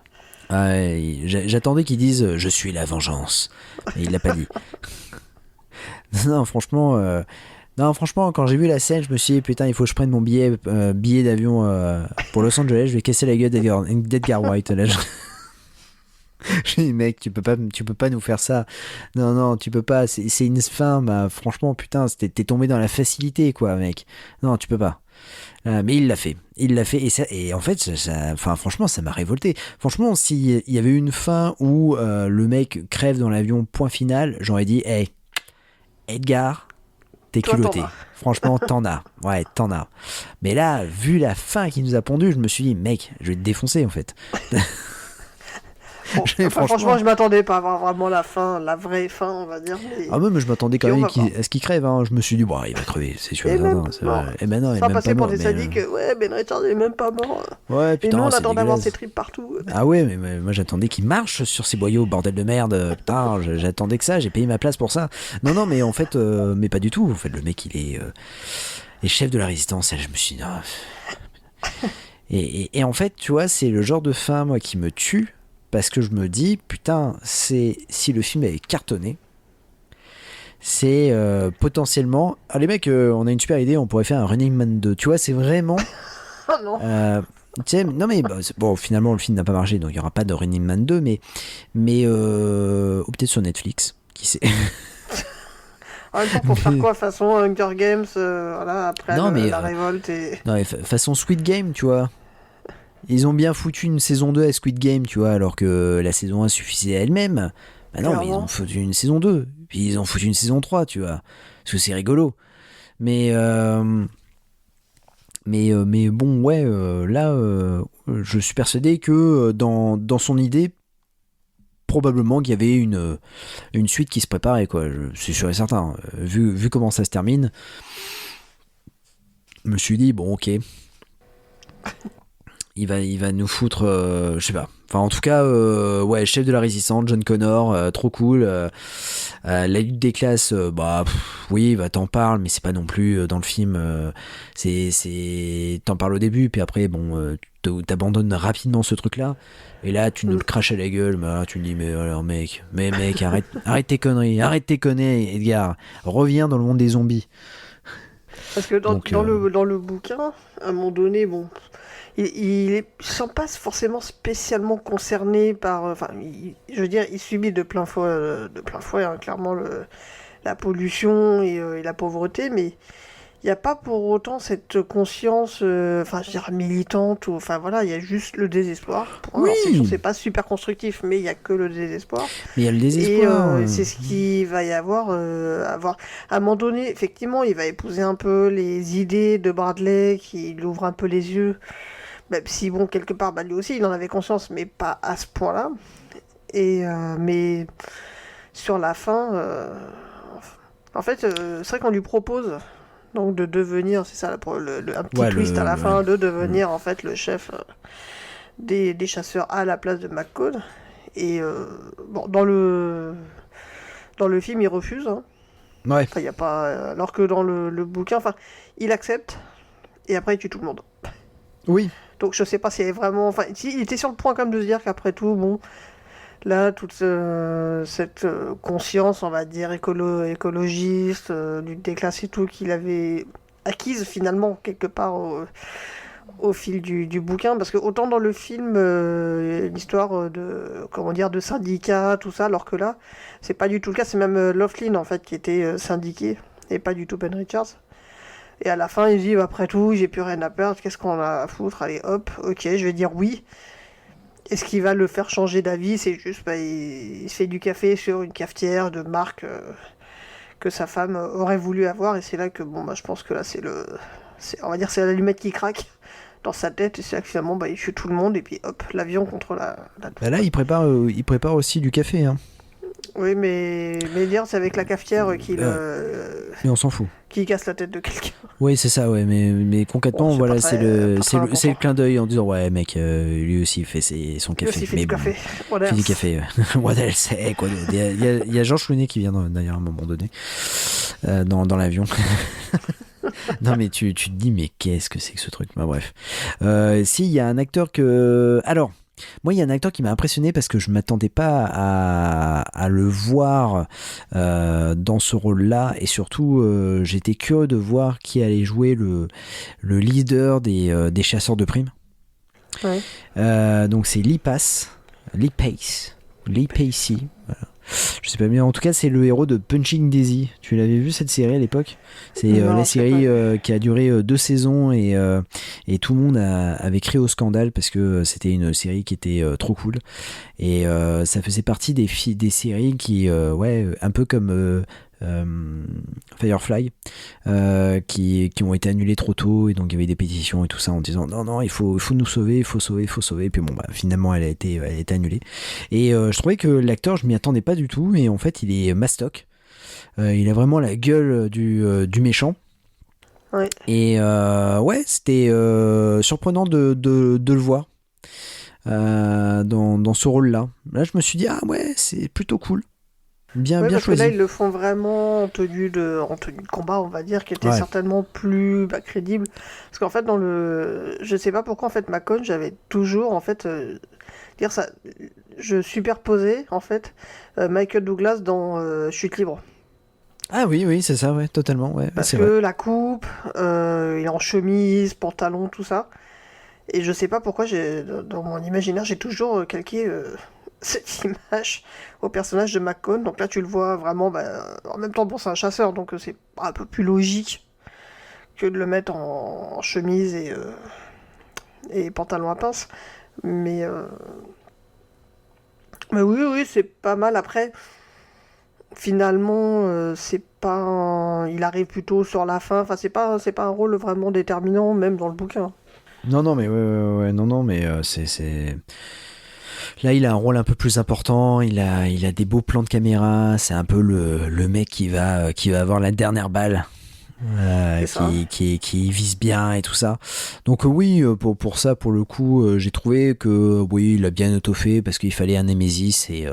Ouais, j'attendais qu'il dise « Je suis la vengeance ». Et il l'a pas dit. Non, franchement... quand j'ai vu la scène, je me suis dit, putain, il faut que je prenne mon billet d'avion pour Los Angeles, je vais casser la gueule d'Edgar Wright. Là, je dis, mec, tu peux pas nous faire ça. Non, tu peux pas. C'est une fin, bah, franchement, putain, t'es tombé dans la facilité, quoi, mec. Non, tu peux pas. Mais il l'a fait, et en fait, franchement, ça m'a révolté. Franchement, s'il y avait une fin où le mec crève dans l'avion, point final, j'aurais dit, hey, Edgar, t'es culotté. Franchement, t'en as. Ouais, t'en as. Mais là, vu la fin qui nous a pondu, je me suis dit, mec, je vais te défoncer, en fait. Bon, franchement, je m'attendais pas à avoir vraiment la vraie fin, on va dire. Mais je m'attendais quand même à ce qu'il crève. Hein. Je me suis dit, bon, il va crever, c'est sûr. Et ben non, il est même passer pas pour mort. des sadiques, ouais, Ben Richards est même pas mort. Ouais, putain, et nous, on c'est attend d'avoir dégueulasse. ses tripes partout. Ah ouais, mais moi j'attendais qu'il marche sur ces boyaux, bordel de merde. Putain, j'attendais que ça, j'ai payé ma place pour ça. Non, mais en fait, mais pas du tout. En fait, le mec, il est chef de la résistance. Et je me suis dit, non. Et en fait, tu vois, c'est le genre de fin, moi, qui me tue. Parce que je me dis, putain, si le film avait cartonné, c'est potentiellement... Ah les mecs, on a une super idée, on pourrait faire un Running Man 2. Tu vois, c'est vraiment... Oh non. Tu sais, non mais bon, finalement, le film n'a pas marché, donc il n'y aura pas de Running Man 2, mais ou peut-être sur Netflix, qui sait. En même temps, pour faire quoi, façon Hunger Games, voilà, après la révolte et... Non, mais façon Squid Game, tu vois. Ils ont bien foutu une saison 2 à Squid Game, tu vois, alors que la saison 1 suffisait à elle-même. Bah non, mais ils ont foutu une saison 2. Puis ils ont foutu une saison 3, tu vois. Parce que c'est rigolo. Mais bon, ouais, là, je suis persuadé que dans son idée, probablement qu'il y avait une suite qui se préparait, quoi. Je suis sûr et certain. Vu comment ça se termine, je me suis dit, bon, ok. il va nous foutre, je sais pas. Enfin, en tout cas, ouais, chef de la résistance, John Connor, trop cool. La lutte des classes, oui, t'en parles, mais c'est pas non plus dans le film. T'en parles au début, puis après, bon, t'abandonnes rapidement ce truc-là. Et là, tu nous le craches à la gueule. Mais là, tu me dis, mais alors, mec, arrête tes conneries, Edgar. Reviens dans le monde des zombies. Parce que dans le bouquin, à un moment donné, bon, il s'en passe forcément spécialement concerné par, je veux dire, il subit de plein fouet, hein, clairement la pollution et la pauvreté, mais il n'y a pas pour autant cette conscience, je veux dire, militante, il y a juste le désespoir. Oui. Alors, c'est sûr, c'est pas super constructif, mais il n'y a que le désespoir. Mais il y a le désespoir. Et c'est ce qu'il va y avoir. À un moment donné, effectivement, il va épouser un peu les idées de Bradley, qui l'ouvre un peu les yeux. Même si, bon, quelque part, lui aussi, il en avait conscience, mais pas à ce point-là. Mais sur la fin, en fait, c'est vrai qu'on lui propose... Donc de devenir, c'est ça un petit twist à la fin, de devenir en fait le chef des chasseurs à la place de McCone. Et dans le film, il refuse. Hein. Ouais. Y a pas, alors que dans le bouquin, il accepte et après il tue tout le monde. Oui. Donc je sais pas s'il y avait vraiment... il était sur le point quand même de se dire qu'après tout, bon... Là, toute cette conscience, on va dire, écologiste, lutte des classes et tout, qu'il avait acquise finalement quelque part au fil du bouquin. Parce que autant dans le film, l'histoire de syndicats, tout ça, alors que là, c'est pas du tout le cas. C'est même Laughlin, en fait, qui était syndiqué, et pas du tout Ben Richards. Et à la fin, il dit, après tout, j'ai plus rien à perdre, qu'est-ce qu'on a à foutre? Allez, hop, ok, je vais dire oui. Et ce qui va le faire changer d'avis, c'est juste, il se fait du café sur une cafetière de marque que sa femme aurait voulu avoir. Et c'est là que, je pense que là, c'est l'allumette qui craque dans sa tête. Et c'est là que finalement, il tue tout le monde. Et puis hop, l'avion contre la... Là, il prépare aussi du café, hein. Oui, mais dire, c'est avec la cafetière qui mais on s'en fout. Qui casse la tête de quelqu'un. Oui, c'est ça, ouais, mais concrètement, c'est le clin d'œil en disant, ouais, mec, lui aussi il fait son café. Lui aussi fait du café. Il fait du café. What else, quoi. Il y a Jean Clooney qui vient d'ailleurs à un moment donné dans l'avion. Non, mais tu te dis, mais qu'est-ce que c'est que ce truc? Bref. Si, il y a un acteur que... Alors... Moi, il y a un acteur qui m'a impressionné parce que je ne m'attendais pas à le voir dans ce rôle-là. Et surtout, j'étais curieux de voir qui allait jouer le leader des chasseurs de primes. Ouais. Donc, c'est Lee Pace. Voilà. Je sais pas bien. En tout cas, c'est le héros de Punching Daisy. Tu l'avais vu cette série à l'époque? C'est la série qui a duré 2 saisons et tout le monde avait crié au scandale parce que c'était une série qui était trop cool. Et ça faisait partie des séries qui, un peu comme Firefly, qui ont été annulées trop tôt, et donc il y avait des pétitions et tout ça en disant non, il faut nous sauver, il faut sauver. Et puis finalement elle a été annulée. Et je trouvais que l'acteur, je m'y attendais pas du tout, et en fait il est mastoc. Il a vraiment la gueule du méchant. Ouais. Et c'était surprenant de le voir dans ce rôle-là. Là, je me suis dit, ah ouais, c'est plutôt cool. Bien parce choisi. Que là, ils le font vraiment en tenue de combat, on va dire, qui était certainement plus crédible. Parce qu'en fait, je sais pas pourquoi, en fait, McCone, j'avais toujours, en fait, dire ça, je superposais, en fait, Michael Douglas dans Chute libre. Ah oui, c'est ça, ouais, totalement. Ouais, parce c'est que vrai. La coupe, il est en chemise, pantalon, tout ça. Et je sais pas pourquoi, dans mon imaginaire, j'ai toujours calqué cette image au personnage de McCone. Donc là, tu le vois vraiment, en même temps, c'est un chasseur, donc c'est un peu plus logique que de le mettre en chemise et pantalon à pince. Mais oui, c'est pas mal. Après, finalement, c'est pas il arrive plutôt sur la fin. Enfin, c'est pas un rôle vraiment déterminant, même dans le bouquin. Non, mais mais c'est... Là, il a un rôle un peu plus important. Il a des beaux plans de caméra. C'est un peu le mec qui va avoir la dernière balle. qui vise bien et tout ça. Donc oui, pour ça, pour le coup, j'ai trouvé que oui, il a bien étoffé parce qu'il fallait un Némésis et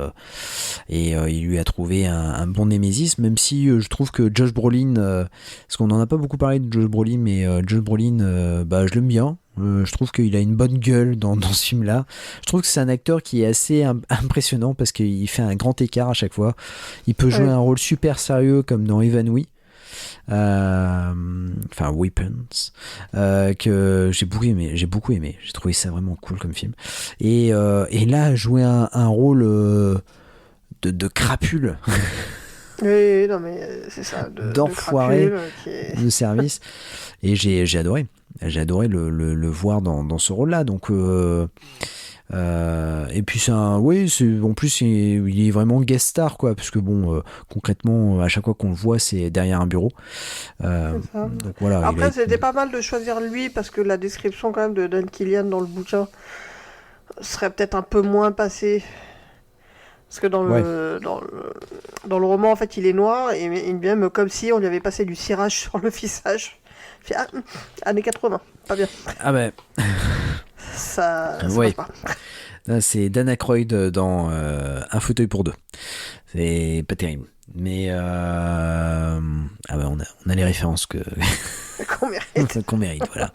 il lui a trouvé un bon Némésis, même si je trouve que Josh Brolin, parce qu'on n'en a pas beaucoup parlé de Josh Brolin, mais Josh Brolin, je l'aime bien. Je trouve qu'il a une bonne gueule dans ce film-là. Je trouve que c'est un acteur qui est assez impressionnant parce qu'il fait un grand écart à chaque fois. Il peut jouer un rôle super sérieux comme dans Evanouie. Weapons, que j'ai beaucoup aimé. J'ai trouvé ça vraiment cool comme film. Et là, jouer un rôle de crapule. Oui, non mais c'est ça, d'enfoiré de service. Et j'ai adoré. J'ai adoré le voir dans ce rôle-là. Donc et puis en plus il est vraiment guest star quoi, parce que concrètement à chaque fois qu'on le voit c'est derrière un bureau. Donc voilà. Après c'était pas mal de choisir lui parce que la description quand même de Dan Killian dans le bouquin serait peut-être un peu moins passée. Parce que dans le roman, en fait, il est noir et même comme si on lui avait passé du cirage sur le visage. Années 80, pas bien. Ah ben. Ça passe pas. Là, c'est Dan Aykroyd dans Un fauteuil pour deux. C'est pas terrible. Mais on a les références qu'on mérite. Voilà.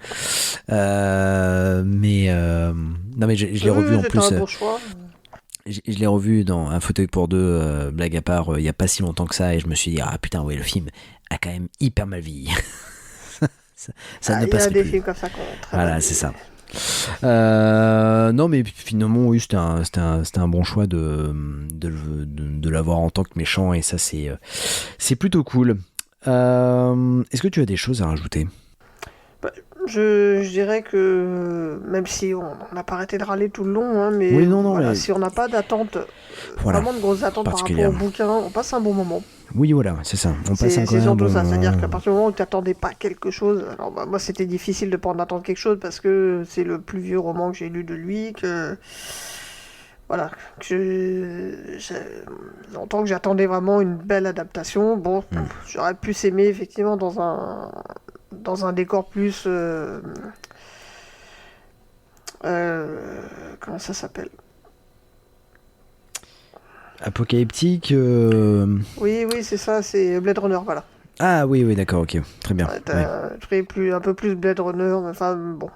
Non mais je l'ai revu en plus. Un bon choix. Je l'ai revu dans Un fauteuil pour deux, blague à part, il y a pas si longtemps que ça, et je me suis dit le film a quand même hyper mal vieilli. ça ne passe plus. Il y a des films comme ça qu'on voilà, c'est ça. Non mais finalement oui, c'était un bon choix de l'avoir en tant que méchant, et ça c'est plutôt cool. Est-ce que tu as des choses à rajouter? Je dirais que même si on n'a pas arrêté de râler tout le long, mais, mais si on n'a pas d'attente, vraiment de grosses attentes par rapport au bouquin, on passe un bon moment. Oui, voilà, c'est ça. C'est surtout ça, c'est-à-dire qu'à partir du moment où tu n'attendais pas quelque chose, alors moi c'était difficile de pas en attendre quelque chose parce que c'est le plus vieux roman que j'ai lu de lui, en tant que j'attendais vraiment une belle adaptation, j'aurais plus aimé effectivement dans un décor plus comment ça s'appelle, apocalyptique. Oui, c'est ça, c'est Blade Runner, voilà. Ah oui, d'accord, ok, très bien. Un peu plus Blade Runner, mais enfin bon,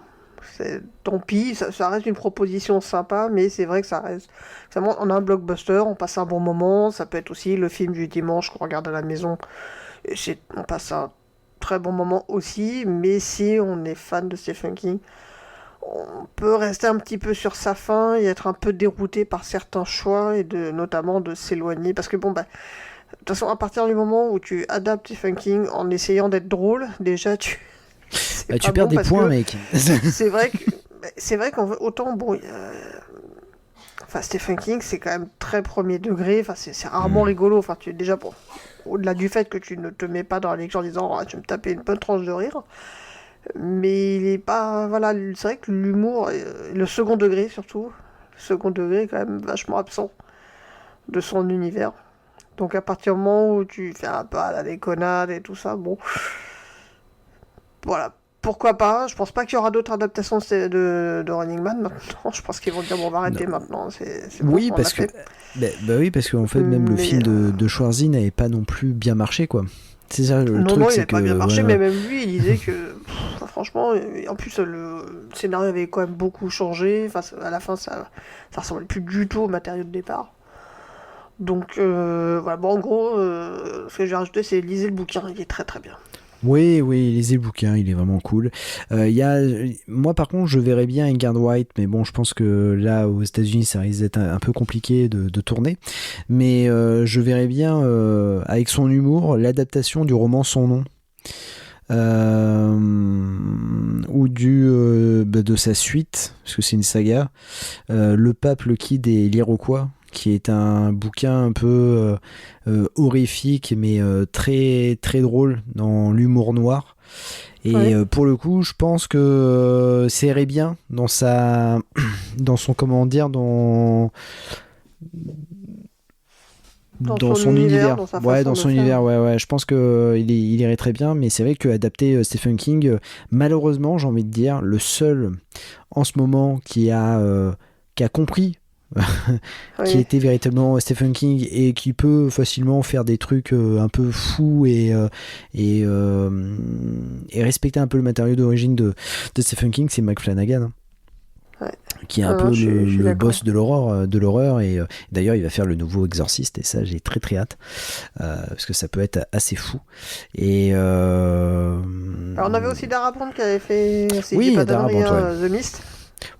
tant pis, ça reste une proposition sympa, mais c'est vrai que ça reste, on a un blockbuster, on passe un bon moment. Ça peut être aussi le film du dimanche qu'on regarde à la maison, on passe un très bon moment aussi. Mais si on est fan de Stephen King, on peut rester un petit peu sur sa faim et être un peu dérouté par certains choix, et notamment de s'éloigner, parce que de toute façon, à partir du moment où tu adaptes Stephen King en essayant d'être drôle, déjà tu perds des points, mec. c'est vrai qu'en autant Stephen King, c'est quand même très premier degré. C'est rarement rigolo. Déjà, au-delà du fait que tu ne te mets pas dans la lecture en disant je vais me taper une bonne tranche de rire, mais il est pas. Voilà, c'est vrai que l'humour, le second degré surtout, est quand même vachement absent de son univers. Donc à partir du moment où tu fais un peu à la déconnade et tout ça, voilà. Pourquoi pas? Je pense pas qu'il y aura d'autres adaptations de Running Man maintenant. Je pense qu'ils vont dire on va arrêter maintenant. C'est bon, oui, parce que oui, parce qu'en fait même le film de Schwarzy n'avait pas non plus bien marché, quoi. C'est ça le truc. Non, il n'avait pas bien marché, mais même lui il disait que franchement, en plus le scénario avait quand même beaucoup changé. À la fin ça ressemblait plus du tout au matériau de départ. Donc voilà. En gros, ce que j'ai rajouté, c'est lisez le bouquin, il est très très bien. Oui, lisez le bouquin, il est vraiment cool. Moi, par contre, je verrais bien Edgar Wright, mais bon, je pense que là, aux États-Unis, ça risque d'être un peu compliqué de tourner. Mais je verrais bien, avec son humour, l'adaptation du roman Son Nom. Ou de sa suite, parce que c'est une saga, Le Pape, le Kid et l'Iroquois, qui est un bouquin un peu horrifique, mais très très drôle dans l'humour noir. Et pour le coup, je pense que ça irait bien dans son, comment dire, dans dans son univers, dans son univers, ouais. Je pense que il irait très bien, mais c'est vrai que adapter Stephen King, malheureusement, j'ai envie de dire, le seul en ce moment qui a compris qui était véritablement Stephen King et qui peut facilement faire des trucs un peu fous et respecter un peu le matériau d'origine de Stephen King, c'est Mike Flanagan. Hein. Ouais. Qui est un peu le boss de l'horreur et d'ailleurs il va faire le nouveau Exorcist et ça j'ai très très hâte parce que ça peut être assez fou et alors on avait aussi Darabont qui avait fait The Mist,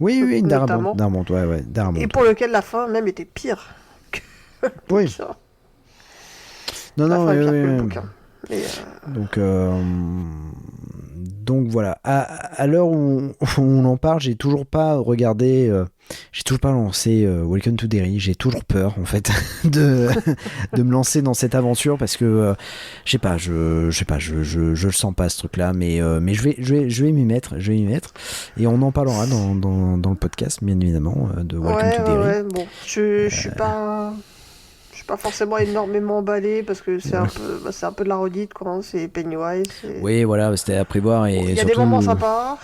oui Darabont, ouais, Darabont, et pour lequel la fin même était pire que oui non le bouquin. Donc voilà, à l'heure où on en parle, j'ai toujours pas lancé Welcome to Derry. J'ai toujours peur en fait de me lancer dans cette aventure parce que je sais pas, je le sens pas ce truc-là, mais je vais m'y mettre, et on en parlera dans le podcast bien évidemment de Welcome to Derry. Ouais, bon, je suis pas forcément énormément emballé parce que c'est un peu de la redite quoi, c'est Pennywise. Oui, voilà, c'était à prévoir et il y a des moments sympas,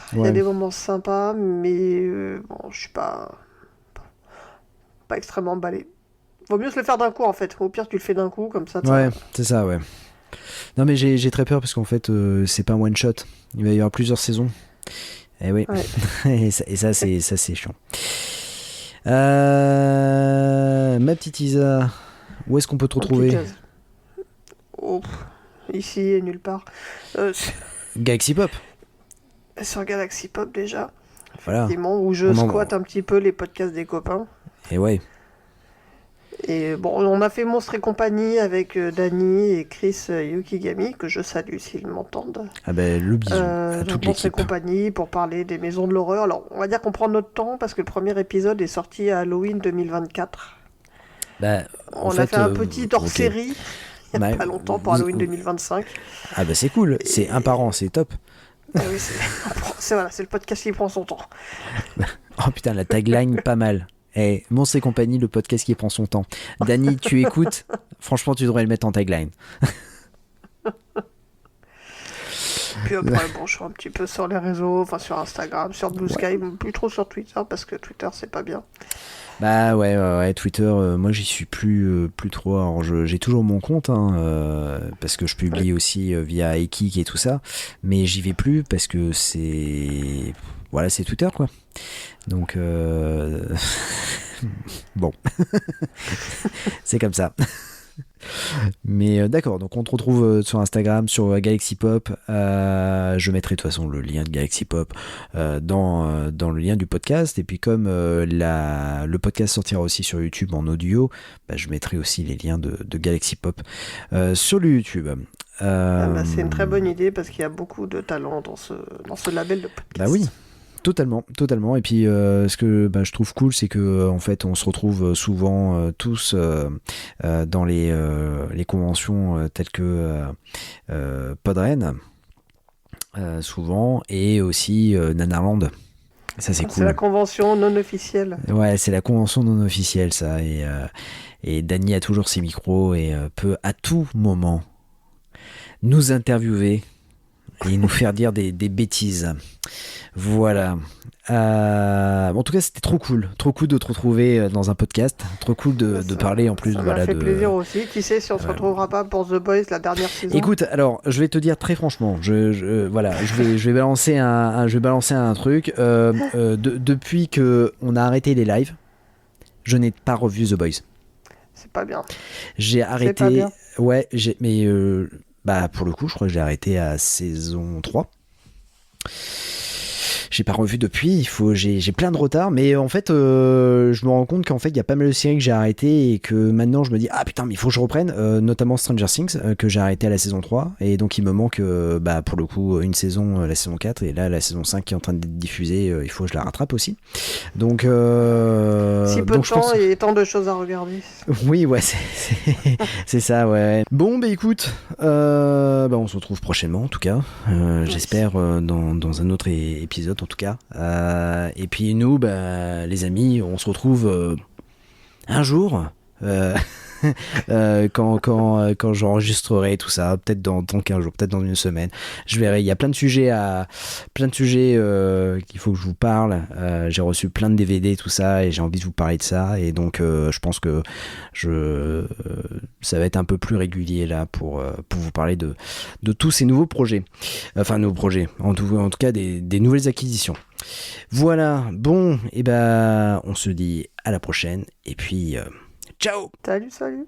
mais bon, je suis pas extrêmement emballé. Vaut mieux se le faire d'un coup en fait. Au pire, tu le fais d'un coup comme ça. Ouais, c'est ça, ouais. Non mais j'ai très peur parce qu'en fait, c'est pas un one shot. Il va y avoir plusieurs saisons. Et oui. Ouais. et ça c'est chiant. Ma petite Isa. Où est-ce qu'on peut te retrouver ? Ici et nulle part. Galaxy Pop. Sur Galaxy Pop déjà. Voilà. Effectivement, où je squatte un petit peu les podcasts des copains. Et ouais. Et bon, on a fait Monstres et compagnie avec Dany et Chris Yukigami, que je salue s'ils m'entendent. Ah ben le bisou à toute l'équipe. Monstres et compagnie pour parler des maisons de l'horreur. Alors, on va dire qu'on prend notre temps parce que le premier épisode est sorti à Halloween 2024. On a fait un petit hors-série il n'y a pas longtemps pour Halloween 2025. Ah bah c'est cool, c'est un par an, c'est top. Oui, c'est le podcast qui prend son temps. Oh putain, la tagline, pas mal. Monstres et compagnie, le podcast qui prend son temps. Dany, tu écoutes, franchement tu devrais le mettre en tagline. Puis après, bon, je suis un petit peu sur les réseaux, enfin sur Instagram, sur Blue Sky, plus trop sur Twitter parce que Twitter c'est pas bien. Bah ouais, Twitter, moi j'y suis plus trop. Alors j'ai toujours mon compte parce que je publie aussi via iKick et tout ça, mais j'y vais plus parce que c'est Twitter quoi. Donc bon, c'est comme ça. Mais d'accord, donc on te retrouve sur Instagram, sur Galaxy Pop. Je mettrai de toute façon le lien de Galaxy Pop dans le lien du podcast. Et puis comme le podcast sortira aussi sur YouTube en audio, je mettrai aussi les liens de Galaxy Pop sur le YouTube. C'est une très bonne idée parce qu'il y a beaucoup de talent dans ce label de podcast. Bah oui. Totalement. Et puis, ce que je trouve cool, c'est que en fait, on se retrouve souvent tous dans les conventions telles que Podren, souvent, et aussi Nanarland. Ça, c'est cool. C'est la convention non officielle. Ouais, c'est la convention non officielle, ça. Et Dany a toujours ses micros et peut à tout moment nous interviewer et nous faire dire des bêtises. Voilà. En tout cas, c'était trop cool de te retrouver dans un podcast. Trop cool de parler en plus. Ça m'a fait plaisir aussi. Qui sait si on se retrouvera pas pour The Boys la dernière saison. Écoute, alors je vais te dire très franchement, je vais balancer un truc. Depuis que on a arrêté les lives, je n'ai pas revu The Boys. C'est pas bien. J'ai arrêté. C'est pas bien. Ouais, mais pour le coup, je crois que j'ai arrêté à saison 3. J'ai pas revu depuis, j'ai plein de retard, mais en fait, je me rends compte qu'en fait, il y a pas mal de séries que j'ai arrêtées et que maintenant, je me dis, ah putain, mais il faut que je reprenne, notamment Stranger Things, que j'ai arrêté à la saison 3, et donc il me manque, pour le coup, une saison, la saison 4, et là, la saison 5 qui est en train d'être diffusée, il faut que je la rattrape aussi. Donc, si peu de temps et tant de choses à regarder. Oui, ouais, c'est ça, ouais. Bon, écoute, on se retrouve prochainement, en tout cas, j'espère, dans un autre épisode, en tout cas. Et puis nous, les amis, on se retrouve un jour quand j'enregistrerai tout ça, peut-être dans 15 jours, peut-être dans une semaine. Je verrai. Il y a plein de sujets qu'il faut que je vous parle. J'ai reçu plein de DVD, tout ça, et j'ai envie de vous parler de ça. Et donc, je pense que ça va être un peu plus régulier là pour vous parler de tous ces nouveaux projets. Enfin, nouveaux projets. En tout cas, des nouvelles acquisitions. Voilà. Bon, et on se dit à la prochaine. Et puis, ciao. Salut.